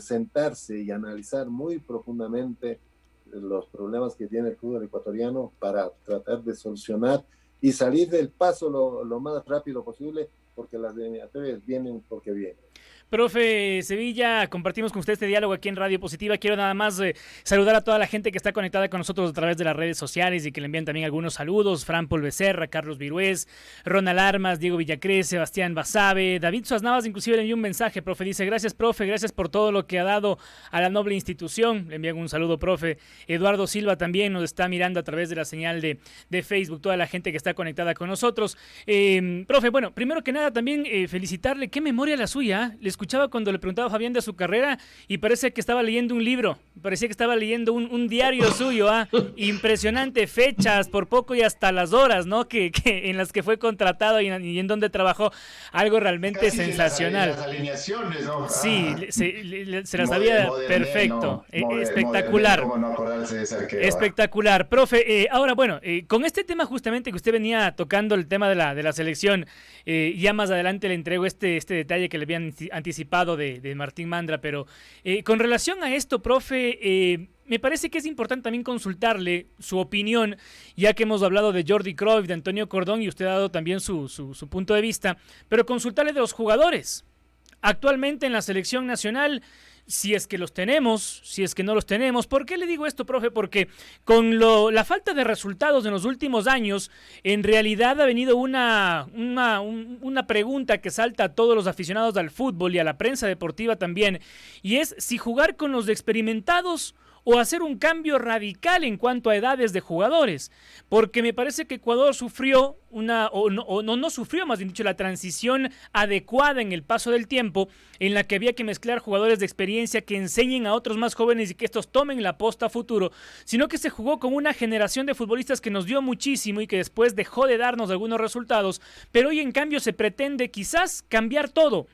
sentarse y analizar muy profundamente los problemas que tiene el fútbol ecuatoriano para tratar de solucionar y salir del paso lo más rápido posible, porque las eliminatorias vienen porque vienen. Profe Sevilla, compartimos con usted este diálogo aquí en Radio Positiva. Quiero nada más saludar a toda la gente que está conectada con nosotros a través de las redes sociales y que le envían también algunos saludos. Fran Paul Becerra, Carlos Virués, Ronald Armas, Diego Villacrés, Sebastián Basabe, David Suaz Navas, inclusive le envió un mensaje, profe. Dice, gracias, profe, gracias por todo lo que ha dado a la noble institución. Le envían un saludo, profe. Eduardo Silva también nos está mirando a través de la señal de Facebook, toda la gente que está conectada con nosotros. Profe, bueno, primero que nada también felicitarle. Qué memoria la suya, ¿eh? Escuchaba cuando le preguntaba a Fabián de su carrera y parece que estaba leyendo un libro, parecía que estaba leyendo un diario suyo, ¿ah? Impresionante, fechas por poco y hasta las horas, ¿no? Que en las que fue contratado y en donde trabajó, algo realmente casi sensacional. Las alineaciones, ¿no? Sí, se las sabía perfecto, espectacular. ¿Cómo no acordarse de ese arquero? Espectacular. Profe, ahora bueno, con este tema justamente que usted venía tocando, el tema de la selección, ya más adelante le entrego este detalle que le habían anticipado de Martín Mandra, pero con relación a esto, profe, me parece que es importante también consultarle su opinión, ya que hemos hablado de Jordi Cruyff, de Antonio Cordón, y usted ha dado también su punto de vista, pero consultarle de los jugadores. Actualmente en la selección nacional, si es que los tenemos, si es que no los tenemos. ¿Por qué le digo esto, profe? Porque con la falta de resultados en los últimos años, en realidad ha venido una pregunta que salta a todos los aficionados al fútbol y a la prensa deportiva también, y es si jugar con los experimentados o hacer un cambio radical en cuanto a edades de jugadores, porque me parece que Ecuador sufrió no sufrió, más bien dicho, la transición adecuada en el paso del tiempo, en la que había que mezclar jugadores de experiencia que enseñen a otros más jóvenes y que estos tomen la posta a futuro, sino que se jugó con una generación de futbolistas que nos dio muchísimo y que después dejó de darnos algunos resultados, pero hoy en cambio se pretende quizás cambiar todo.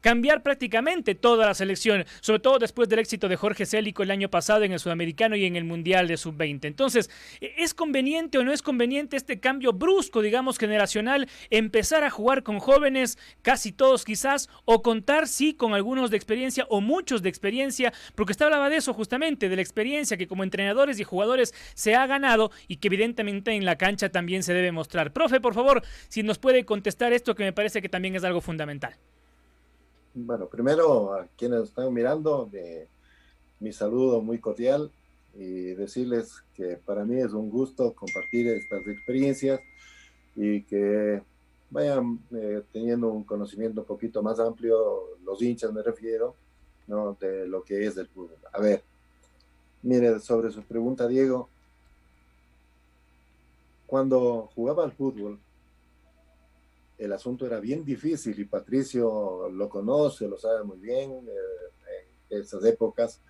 Cambiar prácticamente toda la selección, sobre todo después del éxito de Jorge Célico el año pasado en el Sudamericano y en el Mundial de Sub-20. Entonces, ¿es conveniente o no es conveniente este cambio brusco, digamos, generacional, empezar a jugar con jóvenes, casi todos quizás, o contar sí con algunos de experiencia o muchos de experiencia? Porque usted hablaba de eso justamente, de la experiencia que como entrenadores y jugadores se ha ganado y que evidentemente en la cancha también se debe mostrar. Profe, por favor, si nos puede contestar esto, que me parece que también es algo fundamental. Bueno, primero a quienes están mirando, mi saludo muy cordial y decirles que para mí es un gusto compartir estas experiencias y que vayan teniendo un conocimiento un poquito más amplio, los hinchas me refiero, ¿no?, de lo que es el fútbol. A ver, mire, sobre su pregunta, Diego, cuando jugaba al fútbol, el asunto era bien difícil y Patricio lo conoce, lo sabe muy bien en esas épocas.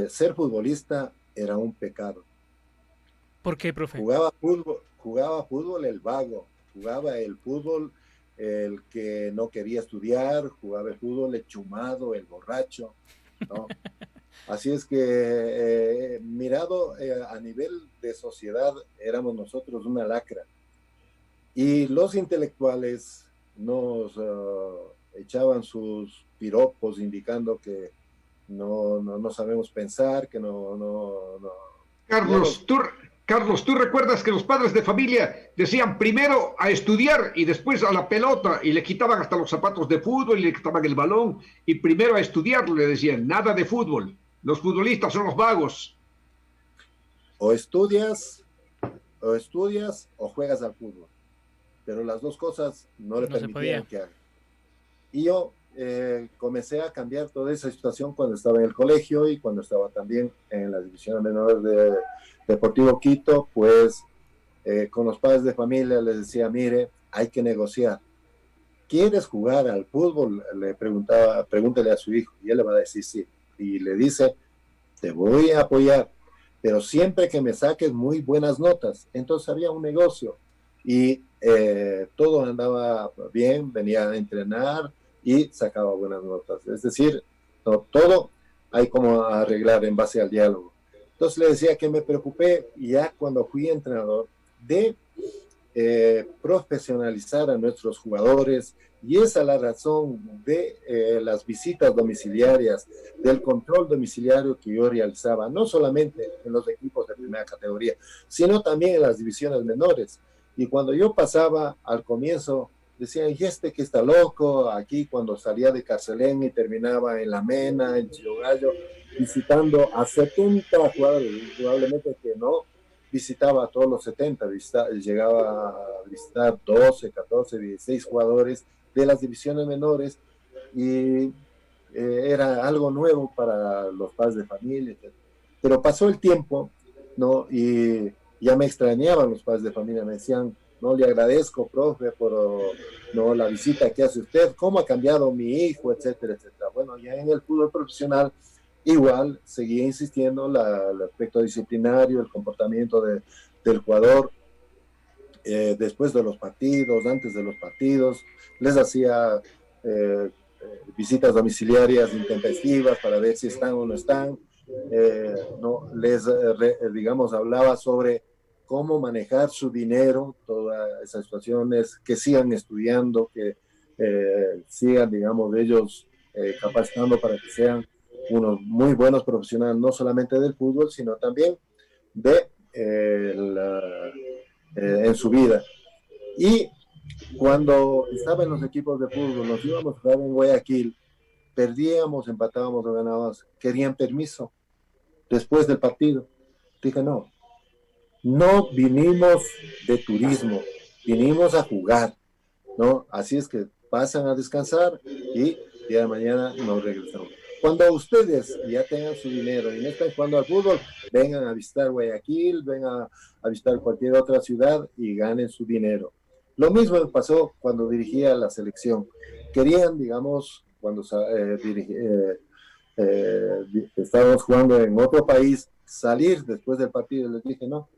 Ser futbolista era un pecado. ¿Por qué, profe? Jugaba fútbol el vago, jugaba el fútbol el que no quería estudiar, jugaba el fútbol el chumado, el borracho, ¿no? Así es que mirado a nivel de sociedad éramos nosotros una lacra. Y los intelectuales nos echaban sus piropos indicando que no sabemos pensar, que no. Carlos, ¿tú recuerdas que los padres de familia decían primero a estudiar y después a la pelota y le quitaban hasta los zapatos de fútbol y le quitaban el balón y primero a estudiar le decían, nada de fútbol, los futbolistas son los vagos? O estudias o juegas al fútbol, pero las dos cosas no le permitían que haga. Y yo comencé a cambiar toda esa situación cuando estaba en el colegio y cuando estaba también en las divisiones menores de Deportivo Quito, pues con los padres de familia les decía, mire, hay que negociar. ¿Quieres jugar al fútbol? Le pregúntele a su hijo y él le va a decir sí. Y le dice, te voy a apoyar, pero siempre que me saques muy buenas notas. Entonces había un negocio y todo andaba bien, venía a entrenar y sacaba buenas notas. Es decir, todo hay como arreglar en base al diálogo. Entonces le decía que me preocupé ya cuando fui entrenador de profesionalizar a nuestros jugadores, y esa es la razón de las visitas domiciliarias, del control domiciliario que yo realizaba, no solamente en los equipos de primera categoría, sino también en las divisiones menores. Y cuando yo pasaba al comienzo, decían, y este que está loco, aquí cuando salía de Carcelén y terminaba en La Mena, en Chillogallo, visitando a 70 jugadores, probablemente que no visitaba a todos los 70, llegaba a visitar 12, 14, 16 jugadores de las divisiones menores, y era algo nuevo para los padres de familia, etc. Pero pasó el tiempo, ¿no? Y ya me extrañaban los padres de familia, me decían, no, le agradezco, profe, por no, la visita que hace usted, cómo ha cambiado mi hijo, etcétera, etcétera. Bueno, ya en el fútbol profesional igual seguía insistiendo el aspecto disciplinario, el comportamiento del jugador, después de los partidos, antes de los partidos, les hacía visitas domiciliarias intempestivas para ver si están o no están, no, digamos, hablaba sobre cómo manejar su dinero, todas esas situaciones, que sigan estudiando, que sigan, digamos, ellos capacitando para que sean unos muy buenos profesionales, no solamente del fútbol, sino también de en su vida. Y cuando estaba en los equipos de fútbol, nos íbamos a jugar en Guayaquil, perdíamos, empatábamos o ganábamos, querían permiso después del partido. Dije, no vinimos de turismo, vinimos a jugar, ¿no? Así es que pasan a descansar y día de mañana nos regresamos. Cuando ustedes ya tengan su dinero y no están jugando al fútbol, vengan a visitar Guayaquil, vengan a visitar cualquier otra ciudad y ganen su dinero. Lo mismo me pasó cuando dirigía la selección. Querían, digamos, cuando estábamos jugando en otro país, salir después del partido. Les dije, no,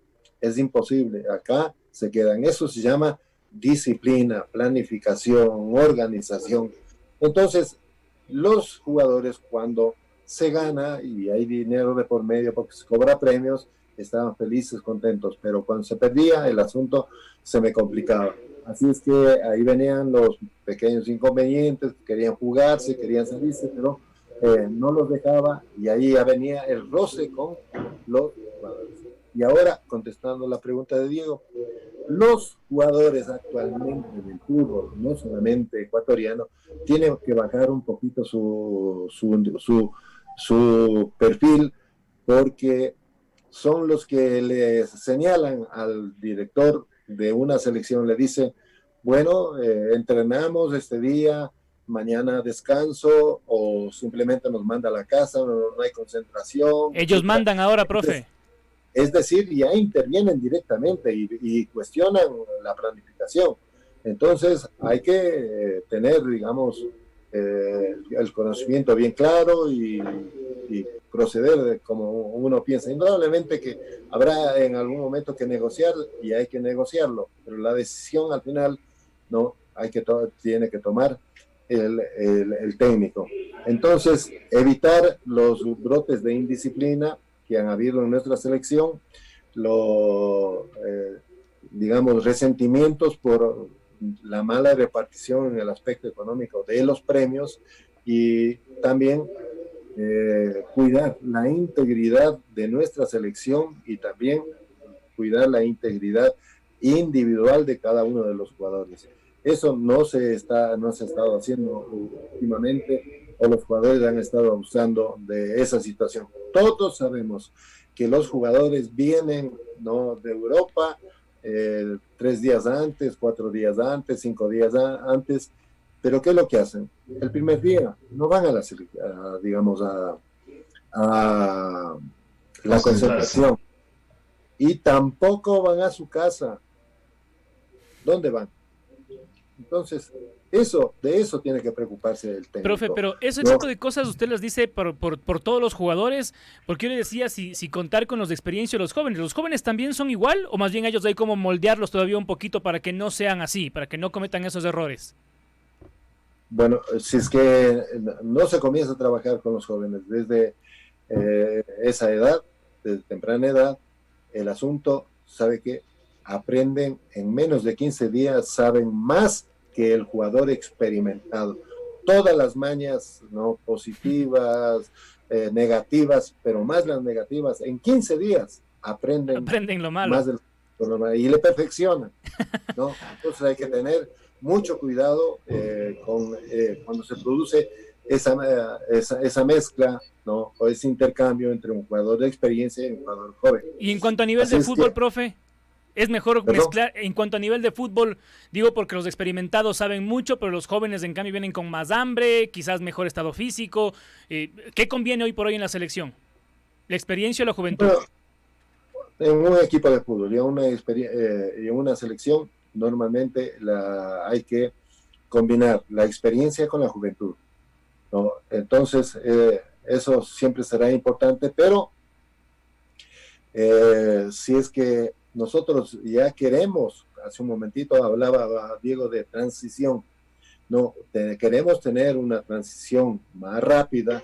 es imposible. Acá se quedan. Eso se llama disciplina, planificación, organización. Entonces, los jugadores, cuando se gana y hay dinero de por medio porque se cobra premios, estaban felices, contentos, pero cuando se perdía el asunto se me complicaba. Así es que ahí venían los pequeños inconvenientes, querían jugarse, querían salirse, pero no los dejaba, y ahí ya venía el roce con los jugadores. Y ahora, contestando la pregunta de Diego, los jugadores actualmente del fútbol, no solamente ecuatoriano, tienen que bajar un poquito su perfil, porque son los que le señalan al director de una selección, le dice, bueno, entrenamos este día, mañana descanso, o simplemente nos manda a la casa, no hay concentración. Ellos mandan ahora, profe. Es decir, ya intervienen directamente y cuestionan la planificación. Entonces hay que tener, digamos, el conocimiento bien claro y proceder como uno piensa. Indudablemente que habrá en algún momento que negociar y hay que negociarlo, pero la decisión al final no tiene que tomar el técnico. Entonces, evitar los brotes de indisciplina que han habido en nuestra selección, digamos, resentimientos por la mala repartición en el aspecto económico de los premios y también cuidar la integridad de nuestra selección y también cuidar la integridad individual de cada uno de los jugadores. Eso no se ha estado haciendo últimamente, o los jugadores han estado abusando de esa situación. Todos sabemos que los jugadores vienen, ¿no?, de Europa 3 días antes, 4 días antes, 5 días antes, pero ¿qué es lo que hacen? El primer día no van a la digamos, a la concentración y tampoco van a su casa. ¿Dónde van? Entonces, de eso tiene que preocuparse el técnico. Profe, pero ese tipo de cosas usted las dice por todos los jugadores, porque yo le decía si contar con los de experiencia de los jóvenes. ¿Los jóvenes también son igual o más bien ellos hay como moldearlos todavía un poquito para que no sean así, para que no cometan esos errores? Bueno, si es que no se comienza a trabajar con los jóvenes desde esa edad, desde temprana edad, el asunto, sabe que aprenden en menos de 15 días, saben más que el jugador experimentado. Todas las mañas, ¿no?, positivas, negativas, pero más las negativas, en 15 días aprenden lo malo. Más y le perfeccionan, ¿no? Entonces hay que tener mucho cuidado cuando se produce esa mezcla, ¿no?, o ese intercambio entre un jugador de experiencia y un jugador joven. Y en cuanto a nivel de fútbol, profe, es mejor mezclar, en cuanto a nivel de fútbol, digo porque los experimentados saben mucho, pero los jóvenes en cambio vienen con más hambre, quizás mejor estado físico. ¿Qué conviene hoy por hoy en la selección? ¿La experiencia o la juventud? Bueno, en un equipo de fútbol y en una selección, normalmente hay que combinar la experiencia con la juventud, ¿no? Entonces, eso siempre será importante, pero si es que nosotros ya queremos, hace un momentito hablaba Diego de transición, no, queremos tener una transición más rápida,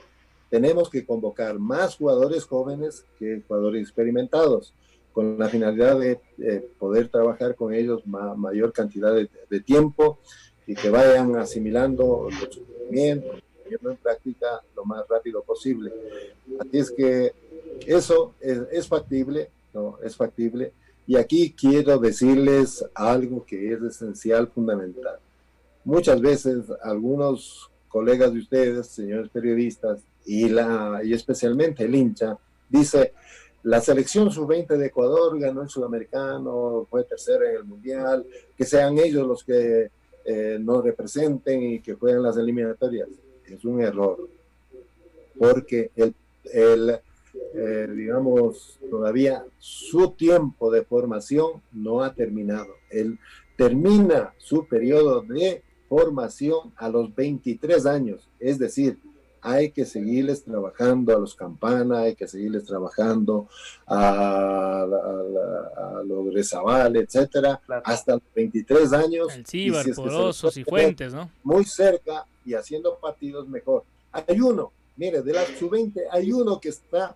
tenemos que convocar más jugadores jóvenes que jugadores experimentados, con la finalidad de poder trabajar con ellos mayor cantidad de tiempo y que vayan asimilando los conocimientos, poniendo en práctica lo más rápido posible. Así es que eso es factible, ¿no? Es factible. Y aquí quiero decirles algo que es esencial, fundamental. Muchas veces algunos colegas de ustedes, señores periodistas, y especialmente el hincha, dice: la selección sub-20 de Ecuador ganó el sudamericano, fue tercera en el mundial, que sean ellos los que nos representen y que jueguen las eliminatorias. Es un error, porque digamos, todavía su tiempo de formación no ha terminado. Él termina su periodo de formación a los 23 años, es decir, hay que seguirles trabajando a los Campana, hay que seguirles trabajando a los Rezabal, etcétera, claro, hasta los 23 años. El Cibar, Porosos y Fuentes, ¿no? Muy cerca y haciendo partidos mejor. Hay uno, mire, de la sub-20 hay uno que está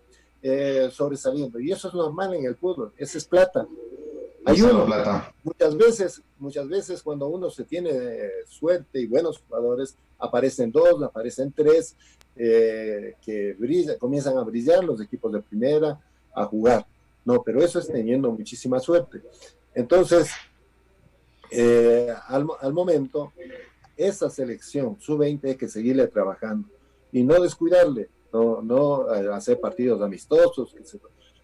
sobresaliendo, y eso es normal en el fútbol, ese es plata. Hay uno, plata. Muchas veces cuando uno se tiene suerte y buenos jugadores, aparecen 2, aparecen 3, que comienzan a brillar los equipos de primera, a jugar. No, pero eso es teniendo muchísima suerte. Entonces, al momento, esa selección sub-20 hay que seguirle trabajando y no descuidarle, no hacer partidos amistosos, que se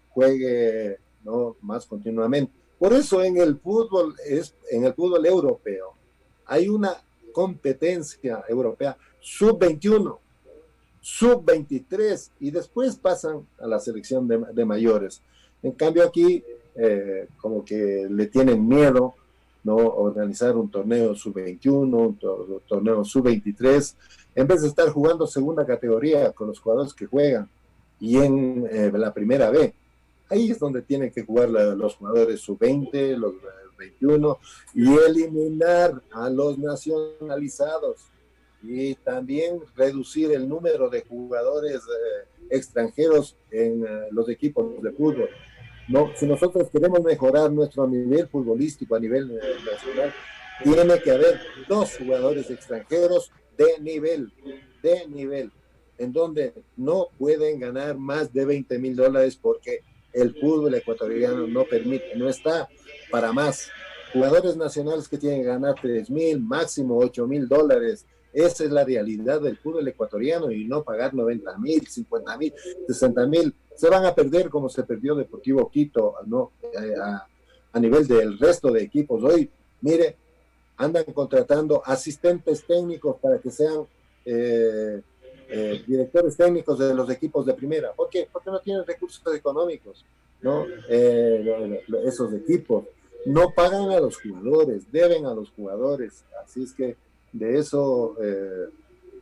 juegue, ¿no?, más continuamente. Por eso en el fútbol europeo hay una competencia europea sub-21, sub-23 y después pasan a la selección de mayores. En cambio aquí como que le tienen miedo ¿no? Organizar un torneo sub-21, un torneo sub-23, en vez de estar jugando segunda categoría con los jugadores que juegan y en la primera B. Ahí es donde tienen que jugar los jugadores sub-20, los 21, y eliminar a los nacionalizados y también reducir el número de jugadores extranjeros en los equipos de fútbol. No, si nosotros queremos mejorar nuestro nivel futbolístico a nivel nacional, tiene que haber 2 jugadores extranjeros de nivel, en donde no pueden ganar más de $20,000 porque el fútbol ecuatoriano no permite, no está para más. Jugadores nacionales que tienen que ganar $3,000, máximo $8,000. Esa es la realidad del fútbol ecuatoriano y no pagar 90,000, 50,000, 60,000. Se van a perder como se perdió Deportivo Quito, ¿no? A nivel del resto de equipos. Hoy, mire, andan contratando asistentes técnicos para que sean directores técnicos de los equipos de primera. ¿Por qué? Porque no tienen recursos económicos, ¿no? Esos equipos no pagan a los jugadores, deben a los jugadores. Así es que de eso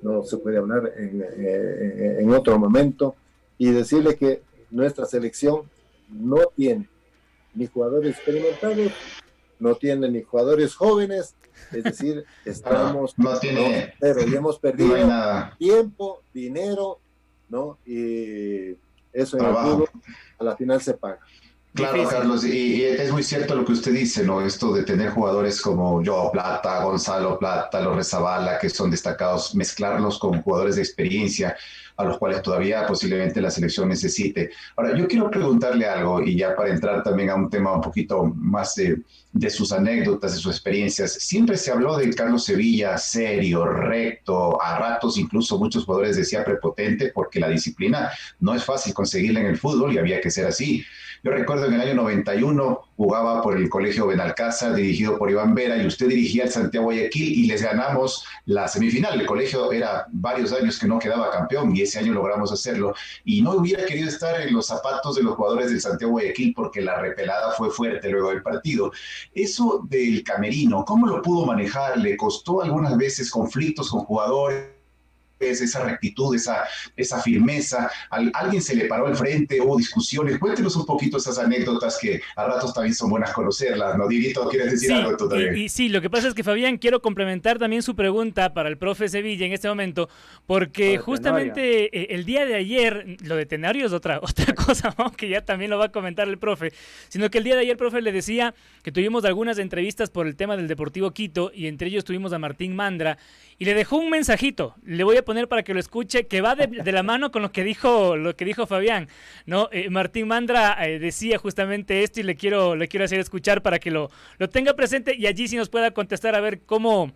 no se puede hablar en otro momento, y decirle que nuestra selección no tiene ni jugadores experimentados, no tiene ni jugadores jóvenes, es decir, estamos pero ya hemos perdido tiempo, dinero, ¿no? Y eso en el fútbol a la final se paga. Claro, Difícil. Carlos, y es muy cierto lo que usted dice, ¿no? Esto de tener jugadores como Joao Plata, Gonzalo Plata, Lorre Zabala, que son destacados, mezclarlos con jugadores de experiencia, a los cuales todavía posiblemente la selección necesite. Ahora, yo quiero preguntarle algo, y ya para entrar también a un tema un poquito más de sus anécdotas, de sus experiencias. Siempre se habló de Carlos Sevilla serio, recto, a ratos incluso muchos jugadores decían prepotente, porque la disciplina no es fácil conseguirla en el fútbol y había que ser así. Yo recuerdo en el año 91 jugaba por el Colegio Benalcázar, dirigido por Iván Vera, y usted dirigía el Santiago Guayaquil y les ganamos la semifinal. El colegio era varios años que no quedaba campeón y ese año logramos hacerlo. Y no hubiera querido estar en los zapatos de los jugadores del Santiago Guayaquil porque la repelada fue fuerte luego del partido. Eso del camerino, ¿cómo lo pudo manejar? ¿Le costó algunas veces conflictos con jugadores? Esa rectitud, esa firmeza, alguien se le paró al frente, hubo discusiones. Cuéntenos un poquito esas anécdotas que a ratos también son buenas conocerlas, ¿no? Dieguito, ¿quieres decir algo tú también? Y sí, lo que pasa es que, Fabián, quiero complementar también su pregunta para el profe Sevilla en este momento, porque justamente el día de ayer, lo de Tenorio es otra cosa, ¿no? Que ya también lo va a comentar el profe, sino que el día de ayer, profe, le decía que tuvimos algunas entrevistas por el tema del Deportivo Quito, y entre ellos tuvimos a Martín Mandra, y le dejó un mensajito, le voy a poner para que lo escuche, que va de la mano con lo que dijo Fabián, ¿no? Martín Mandra decía justamente esto, y le quiero hacer escuchar para que lo tenga presente, y allí sí nos pueda contestar a ver cómo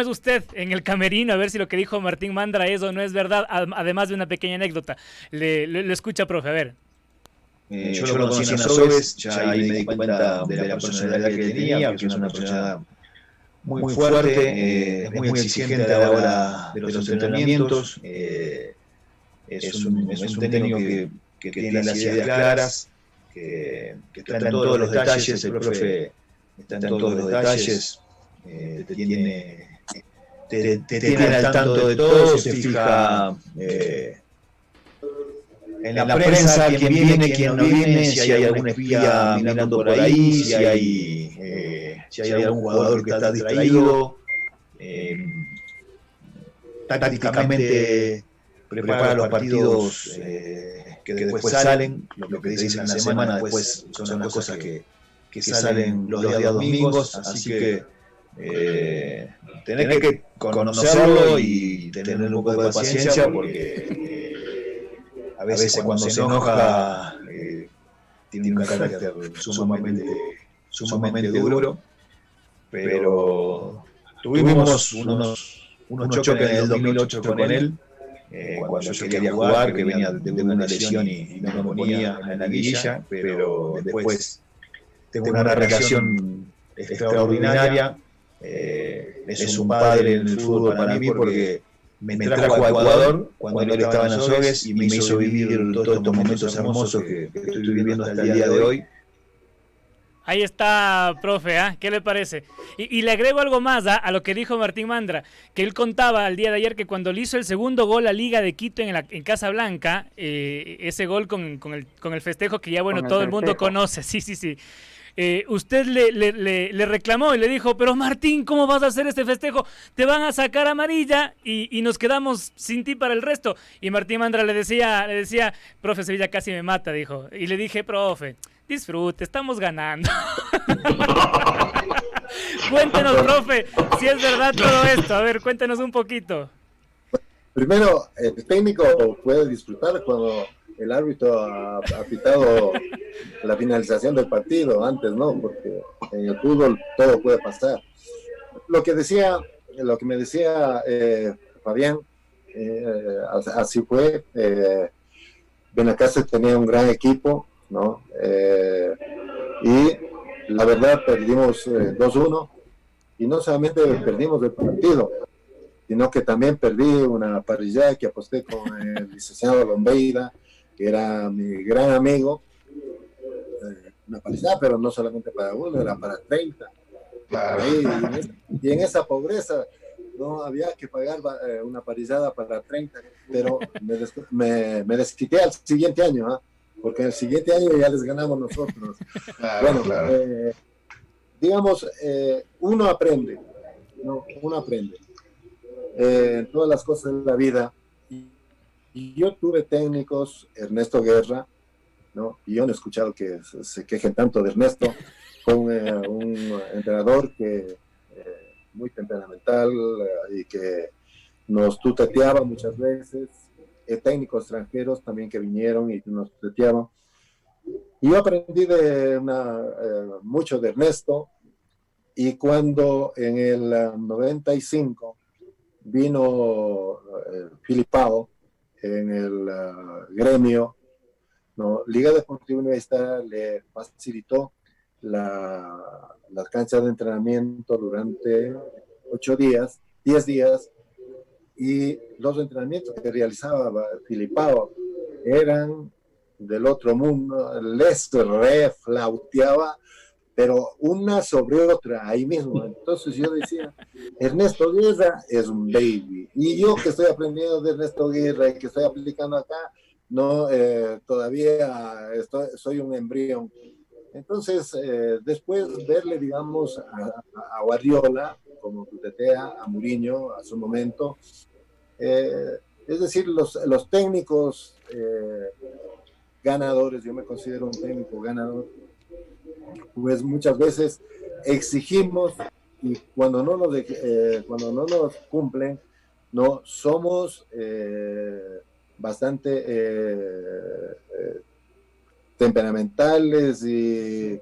es usted en el camerino, a ver si lo que dijo Martín Mandra es o no es verdad, además de una pequeña anécdota. Lo escucha, profe, a ver. Yo lo conocí en Azogues, ya ahí me di cuenta de la personalidad que tenía, que es una persona muy fuerte, es muy exigente a la hora de los entrenamientos, es un técnico que tiene las ideas claras, que está en todos los detalles, el profe está en todos los detalles, te tiene al tanto de todo, se fija en la prensa, quién viene, quién no viene, si hay algún espía mirando por ahí, si hay algún jugador que está distraído. Tácticamente prepara los partidos que después salen, lo que dicen en la semana después son las cosas que salen los días domingos, así que tenés que conocerlo y tener un poco de paciencia, porque a veces cuando se enoja tiene un carácter sumamente duro, pero tuvimos unos choques en el 2008 con él, cuando yo quería jugar, que venía de una lesión y no me ponía en la liguilla, pero después tengo una relación extraordinaria, es un padre en el fútbol para mí, porque me trajo a Ecuador cuando él estaba en Azogues y me hizo vivir todos estos momentos hermosos que estoy viviendo hasta el día de hoy. Ahí está, profe, ¿qué le parece? Y le agrego algo más a lo que dijo Martín Mandra, que él contaba el día de ayer que cuando le hizo el segundo gol a Liga de Quito en Casablanca, ese gol con el festejo que ya, bueno, todo el mundo conoce, sí. Usted le reclamó y le dijo, pero Martín, ¿cómo vas a hacer este festejo? Te van a sacar amarilla y nos quedamos sin ti para el resto. Y Martín Mandra le decía, profe, Sevilla casi me mata, dijo. Y le dije, profe, disfrute, estamos ganando. Cuéntenos, profe, si es verdad todo esto. A ver, cuéntenos un poquito. Primero, el técnico puede disfrutar cuando el árbitro ha pitado la finalización del partido, antes no, porque en el fútbol todo puede pasar. Lo que me decía Fabián, así fue. Benacaste tenía un gran equipo, ¿no? Y la verdad perdimos 2-1, y no solamente perdimos el partido, sino que también perdí una parrillada que aposté con el licenciado Lombeira, que era mi gran amigo. Una parrillada, pero no solamente para uno, era para 30. Claro. Y en esa pobreza no había que pagar una parrillada para 30, pero me desquité al siguiente año, porque el siguiente año ya les ganamos nosotros. Claro, bueno, claro. Digamos, uno aprende, ¿no? Uno aprende en todas las cosas de la vida. Y yo tuve técnicos, Ernesto Guerra, ¿no? Y yo no he escuchado que se quejen tanto de Ernesto, con un entrenador que muy temperamental y que nos tuteaba muchas veces, técnicos extranjeros también que vinieron y nos tuteaban. Y yo aprendí mucho de Ernesto, y cuando en el 95 vino Filipao en el gremio, ¿no? Liga Deportiva Universitaria le facilitó las canchas de entrenamiento durante 10 días, y los entrenamientos que realizaba Filipao eran del otro mundo, les reflauteaba, pero una sobre otra ahí mismo. Entonces yo decía, Ernesto Guerra es un baby, y yo que estoy aprendiendo de Ernesto Guerra y que estoy aplicando acá, no, todavía soy un embrión. Entonces, después verle, digamos, a Guardiola, como tutetea, a Mourinho a su momento, es decir, los técnicos ganadores, yo me considero un técnico ganador, pues muchas veces exigimos, y cuando no nos cumplen, no somos bastante temperamentales y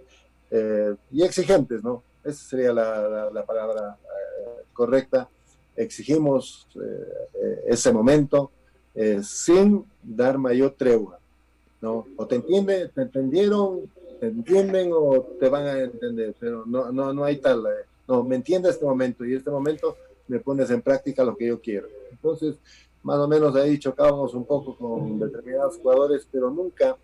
exigentes, ¿no? Esa sería la palabra correcta. Exigimos ese momento sin dar mayor tregua, ¿no? O te entendieron, te entienden o te van a entender, pero no hay tal, no, me entiende este momento, y este momento me pones en práctica lo que yo quiero. Entonces, más o menos ahí chocábamos un poco con determinados jugadores, pero nunca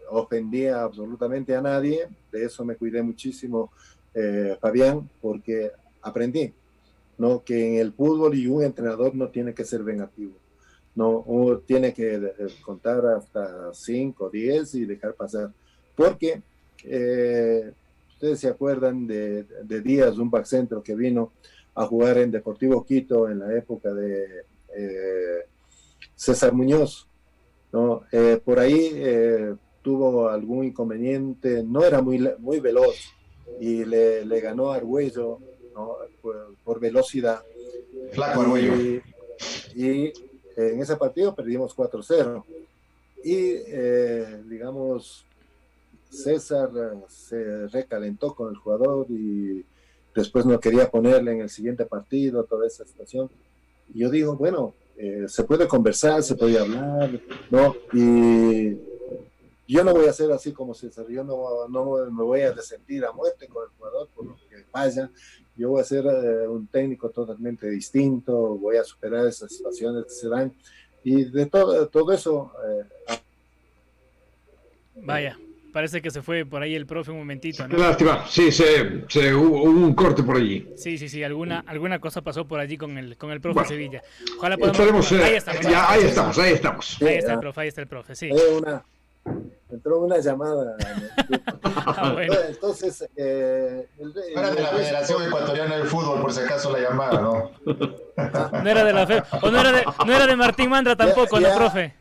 ofendía absolutamente a nadie. De eso me cuidé muchísimo, Fabián, porque aprendí, ¿no? Que en el fútbol y un entrenador no tiene que ser vengativo, no, uno tiene que contar hasta 5, 10 y dejar pasar, porque ustedes se acuerdan de Díaz, un back centro que vino a jugar en Deportivo Quito en la época de César Muñoz, ¿no? Por ahí tuvo algún inconveniente, no era muy veloz, y le ganó a Argüello, ¿no? por velocidad. Flaco Argüello. Y en ese partido perdimos 4-0. Y digamos, César se recalentó con el jugador y después no quería ponerle en el siguiente partido, toda esa situación. Y yo digo, bueno, se puede conversar, se puede hablar, ¿no? Y yo no voy a ser así como César, yo no me voy a resentir a muerte con el jugador por lo que vaya. Yo voy a ser un técnico totalmente distinto, voy a superar esas situaciones que se dan, y de todo eso. Vaya. Parece que se fue por ahí el profe un momentito, ¿no? Qué lástima, sí, hubo un corte por allí. Sí, alguna cosa pasó por allí con el profe Bueno, Sevilla. Ojalá podamos... Ahí estamos. Ahí está el profe, sí. Entró una llamada. Bueno. Entonces, Era de la Federación Ecuatoriana del Fútbol, por si acaso la llamada, ¿no? No era de la FED, o no era de Martín Mandra tampoco, ¿no, profe?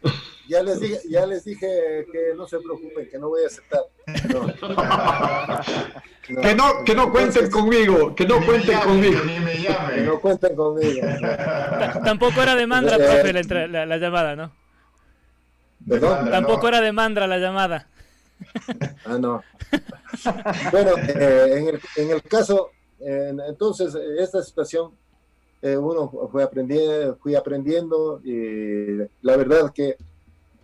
Ya les dije que no se preocupen, que no voy a aceptar. Que no cuenten conmigo, que no cuenten conmigo. Ni me llamen. Que no cuenten conmigo. Tampoco era de Mandra, profe, la llamada, ¿no? ¿Perdón? Tampoco era de Mandra la llamada. No. Bueno, en el caso, entonces, esta situación, uno fui aprendiendo y la verdad que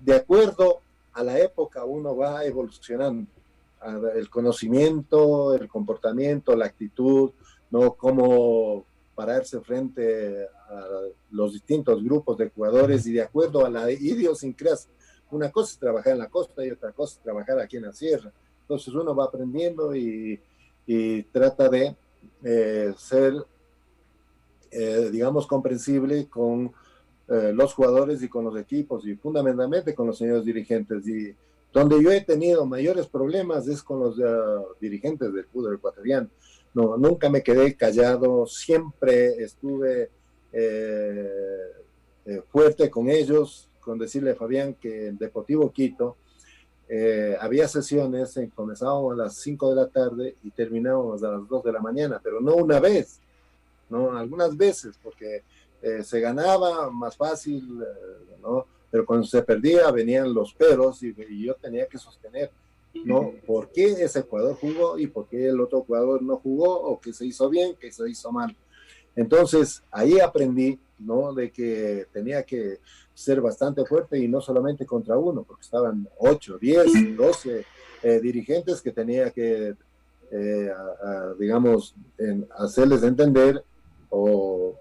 de acuerdo a la época uno va evolucionando. El conocimiento, el comportamiento, la actitud, ¿no? Cómo pararse frente a los distintos grupos de jugadores y de acuerdo a la idiosincrasia. Una cosa es trabajar en la costa y otra cosa es trabajar aquí en la sierra. Entonces uno va aprendiendo y trata de ser, digamos, comprensible con los jugadores y con los equipos y fundamentalmente con los señores dirigentes. Y donde yo he tenido mayores problemas es con los dirigentes del fútbol ecuatoriano. No, nunca me quedé callado, siempre estuve fuerte con ellos, con decirle a Fabián que en Deportivo Quito había sesiones, comenzábamos a las 5 de la tarde y terminábamos a las 2 de la mañana, pero no una vez, ¿no? Algunas veces, porque se ganaba más fácil, ¿no? Pero cuando se perdía venían los peros y yo tenía que sostener, ¿no? ¿Por qué ese jugador jugó y por qué el otro jugador no jugó? O qué se hizo bien, qué se hizo mal. Entonces, ahí aprendí, ¿no? De que tenía que ser bastante fuerte y no solamente contra uno, porque estaban 8, 10, 12 dirigentes que tenía que, digamos, hacerles entender o,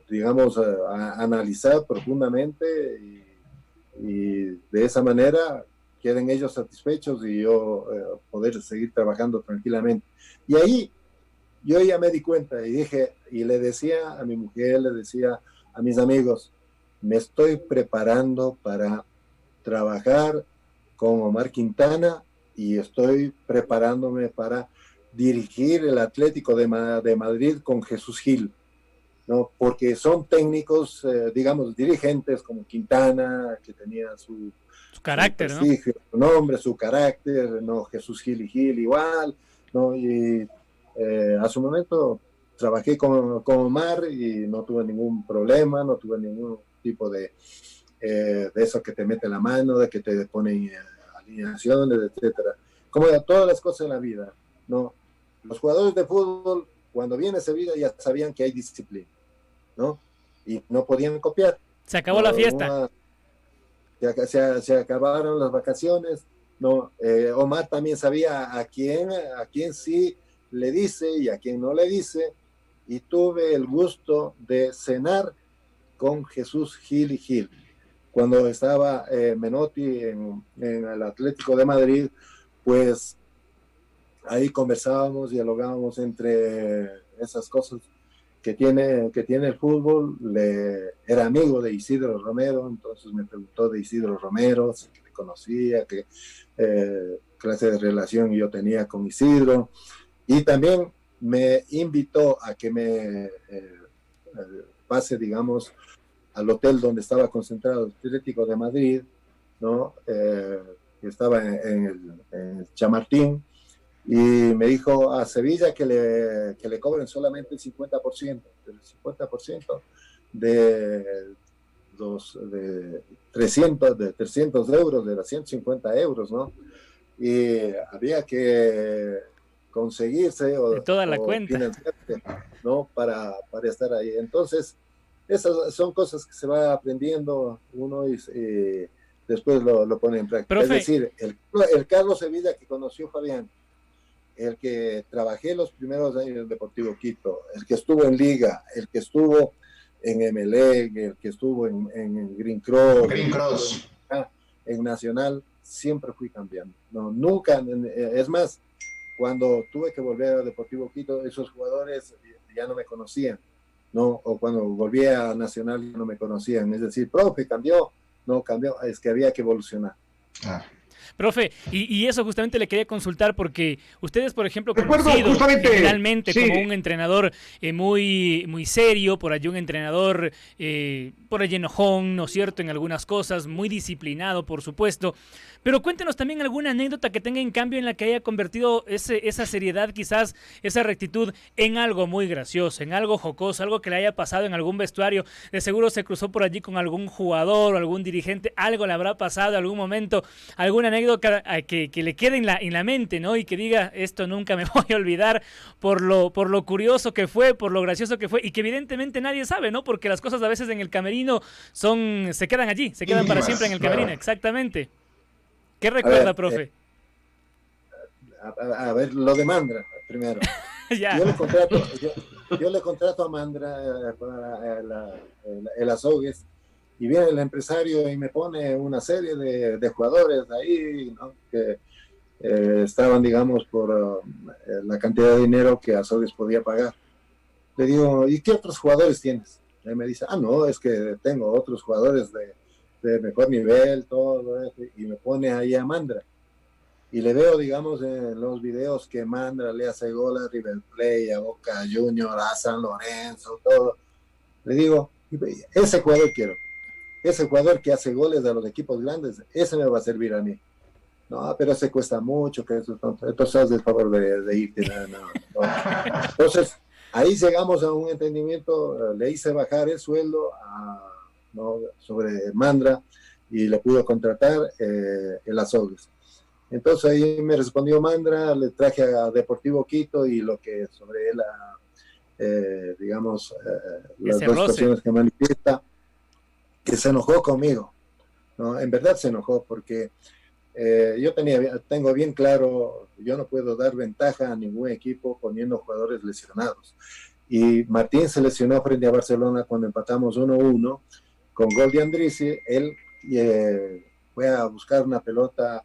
digamos, analizar profundamente y de esa manera queden ellos satisfechos y yo poder seguir trabajando tranquilamente. Y ahí yo ya me di cuenta y dije, y le decía a mi mujer, le decía a mis amigos, me estoy preparando para trabajar con Omar Quintana y estoy preparándome para dirigir el Atlético de Madrid con Jesús Gil, ¿no? Porque son técnicos, digamos, dirigentes como Quintana, que tenía su carácter, su prestigio, ¿no? Su nombre, su carácter, ¿no? Jesús Gil y Gil igual, ¿no? Y a su momento trabajé con Omar y no tuve ningún problema, no tuve ningún tipo de eso que te mete la mano, de que te ponen alineaciones, etcétera. Como todas las cosas en la vida, ¿no? Los jugadores de fútbol, cuando viene Sevilla, ya sabían que hay disciplina, ¿no? Y no podían copiar. Se acabó la fiesta. Se acabaron las vacaciones, ¿no? Omar también sabía a quién sí le dice y a quién no le dice, y tuve el gusto de cenar con Jesús Gil y Gil. Cuando estaba Menotti en el Atlético de Madrid, pues ahí conversábamos, dialogábamos entre esas cosas que tiene el fútbol. Era amigo de Isidro Romero, entonces me preguntó de Isidro Romero, si le conocía, qué clase de relación yo tenía con Isidro, y también me invitó a que me pase, digamos, al hotel donde estaba concentrado el Atlético de Madrid, ¿no? Que estaba en el Chamartín, y me dijo a Sevilla que le cobren solamente el 50%, el 50% de 300 euros, de los 150 euros, ¿no? Y había que conseguirse de toda la cuenta, ¿no? Para estar ahí. Entonces, esas son cosas que se va aprendiendo uno y después lo pone en práctica. Profe. Es decir, el Carlos Sevilla que conoció Fabián, el que trabajé los primeros años en Deportivo Quito, el que estuvo en Liga, el que estuvo en Emelec, el que estuvo en Green Cross, Green Cross, en Nacional, siempre fui cambiando. No, nunca, es más, cuando tuve que volver a Deportivo Quito, esos jugadores ya no me conocían, ¿no? O cuando volví a Nacional ya no me conocían. Es decir, profe, cambió, no cambió, es que había que evolucionar. Ah. Profe, y eso justamente le quería consultar porque ustedes, por ejemplo, Recuerdo conocido justamente, generalmente sí, como un entrenador muy, muy serio, por allí un entrenador por allí enojón, ¿no es cierto?, en algunas cosas, muy disciplinado, por supuesto. Pero cuéntenos también alguna anécdota que tenga en cambio en la que haya convertido esa seriedad, quizás esa rectitud, en algo muy gracioso, en algo jocoso, algo que le haya pasado en algún vestuario. De seguro se cruzó por allí con algún jugador o algún dirigente, algo le habrá pasado en algún momento, alguna anécdota que le quede en la mente, ¿no? Y que diga, esto nunca me voy a olvidar por lo curioso que fue, por lo gracioso que fue, y que evidentemente nadie sabe, ¿no? Porque las cosas a veces en el camerino se quedan allí, se quedan para siempre en el camerino, exactamente. ¿Qué recuerda, profe? A ver, lo de Mandra, primero. Ya. Yo le contrato a Mandra para el Azogues, y viene el empresario y me pone una serie de jugadores ahí, ¿no? Que estaban, digamos, por la cantidad de dinero que Azogues podía pagar. Le digo, ¿y qué otros jugadores tienes? Y me dice, no, es que tengo otros jugadores de mejor nivel, todo eso, y me pone ahí a Mandra. Y le veo, digamos, en los videos que Mandra le hace gol a River Plate, a Boca Junior, a San Lorenzo, todo. Le digo, ese jugador quiero. Ese jugador que hace goles a los equipos grandes, ese me va a servir a mí. No, pero ese cuesta mucho, que eso, entonces haz el favor de irte. No. Entonces, ahí llegamos a un entendimiento, le hice bajar el sueldo sobre Mandra y le pudo contratar el Azogues. Entonces ahí me respondió Mandra, le traje a Deportivo Quito y lo que sobre él, digamos, las dos situaciones que manifiesta, que se enojó conmigo, ¿no? En verdad se enojó porque yo tengo bien claro, yo no puedo dar ventaja a ningún equipo poniendo jugadores lesionados. Y Martín se lesionó frente a Barcelona cuando empatamos 1-1 con gol de Andrisi. Él fue a buscar una pelota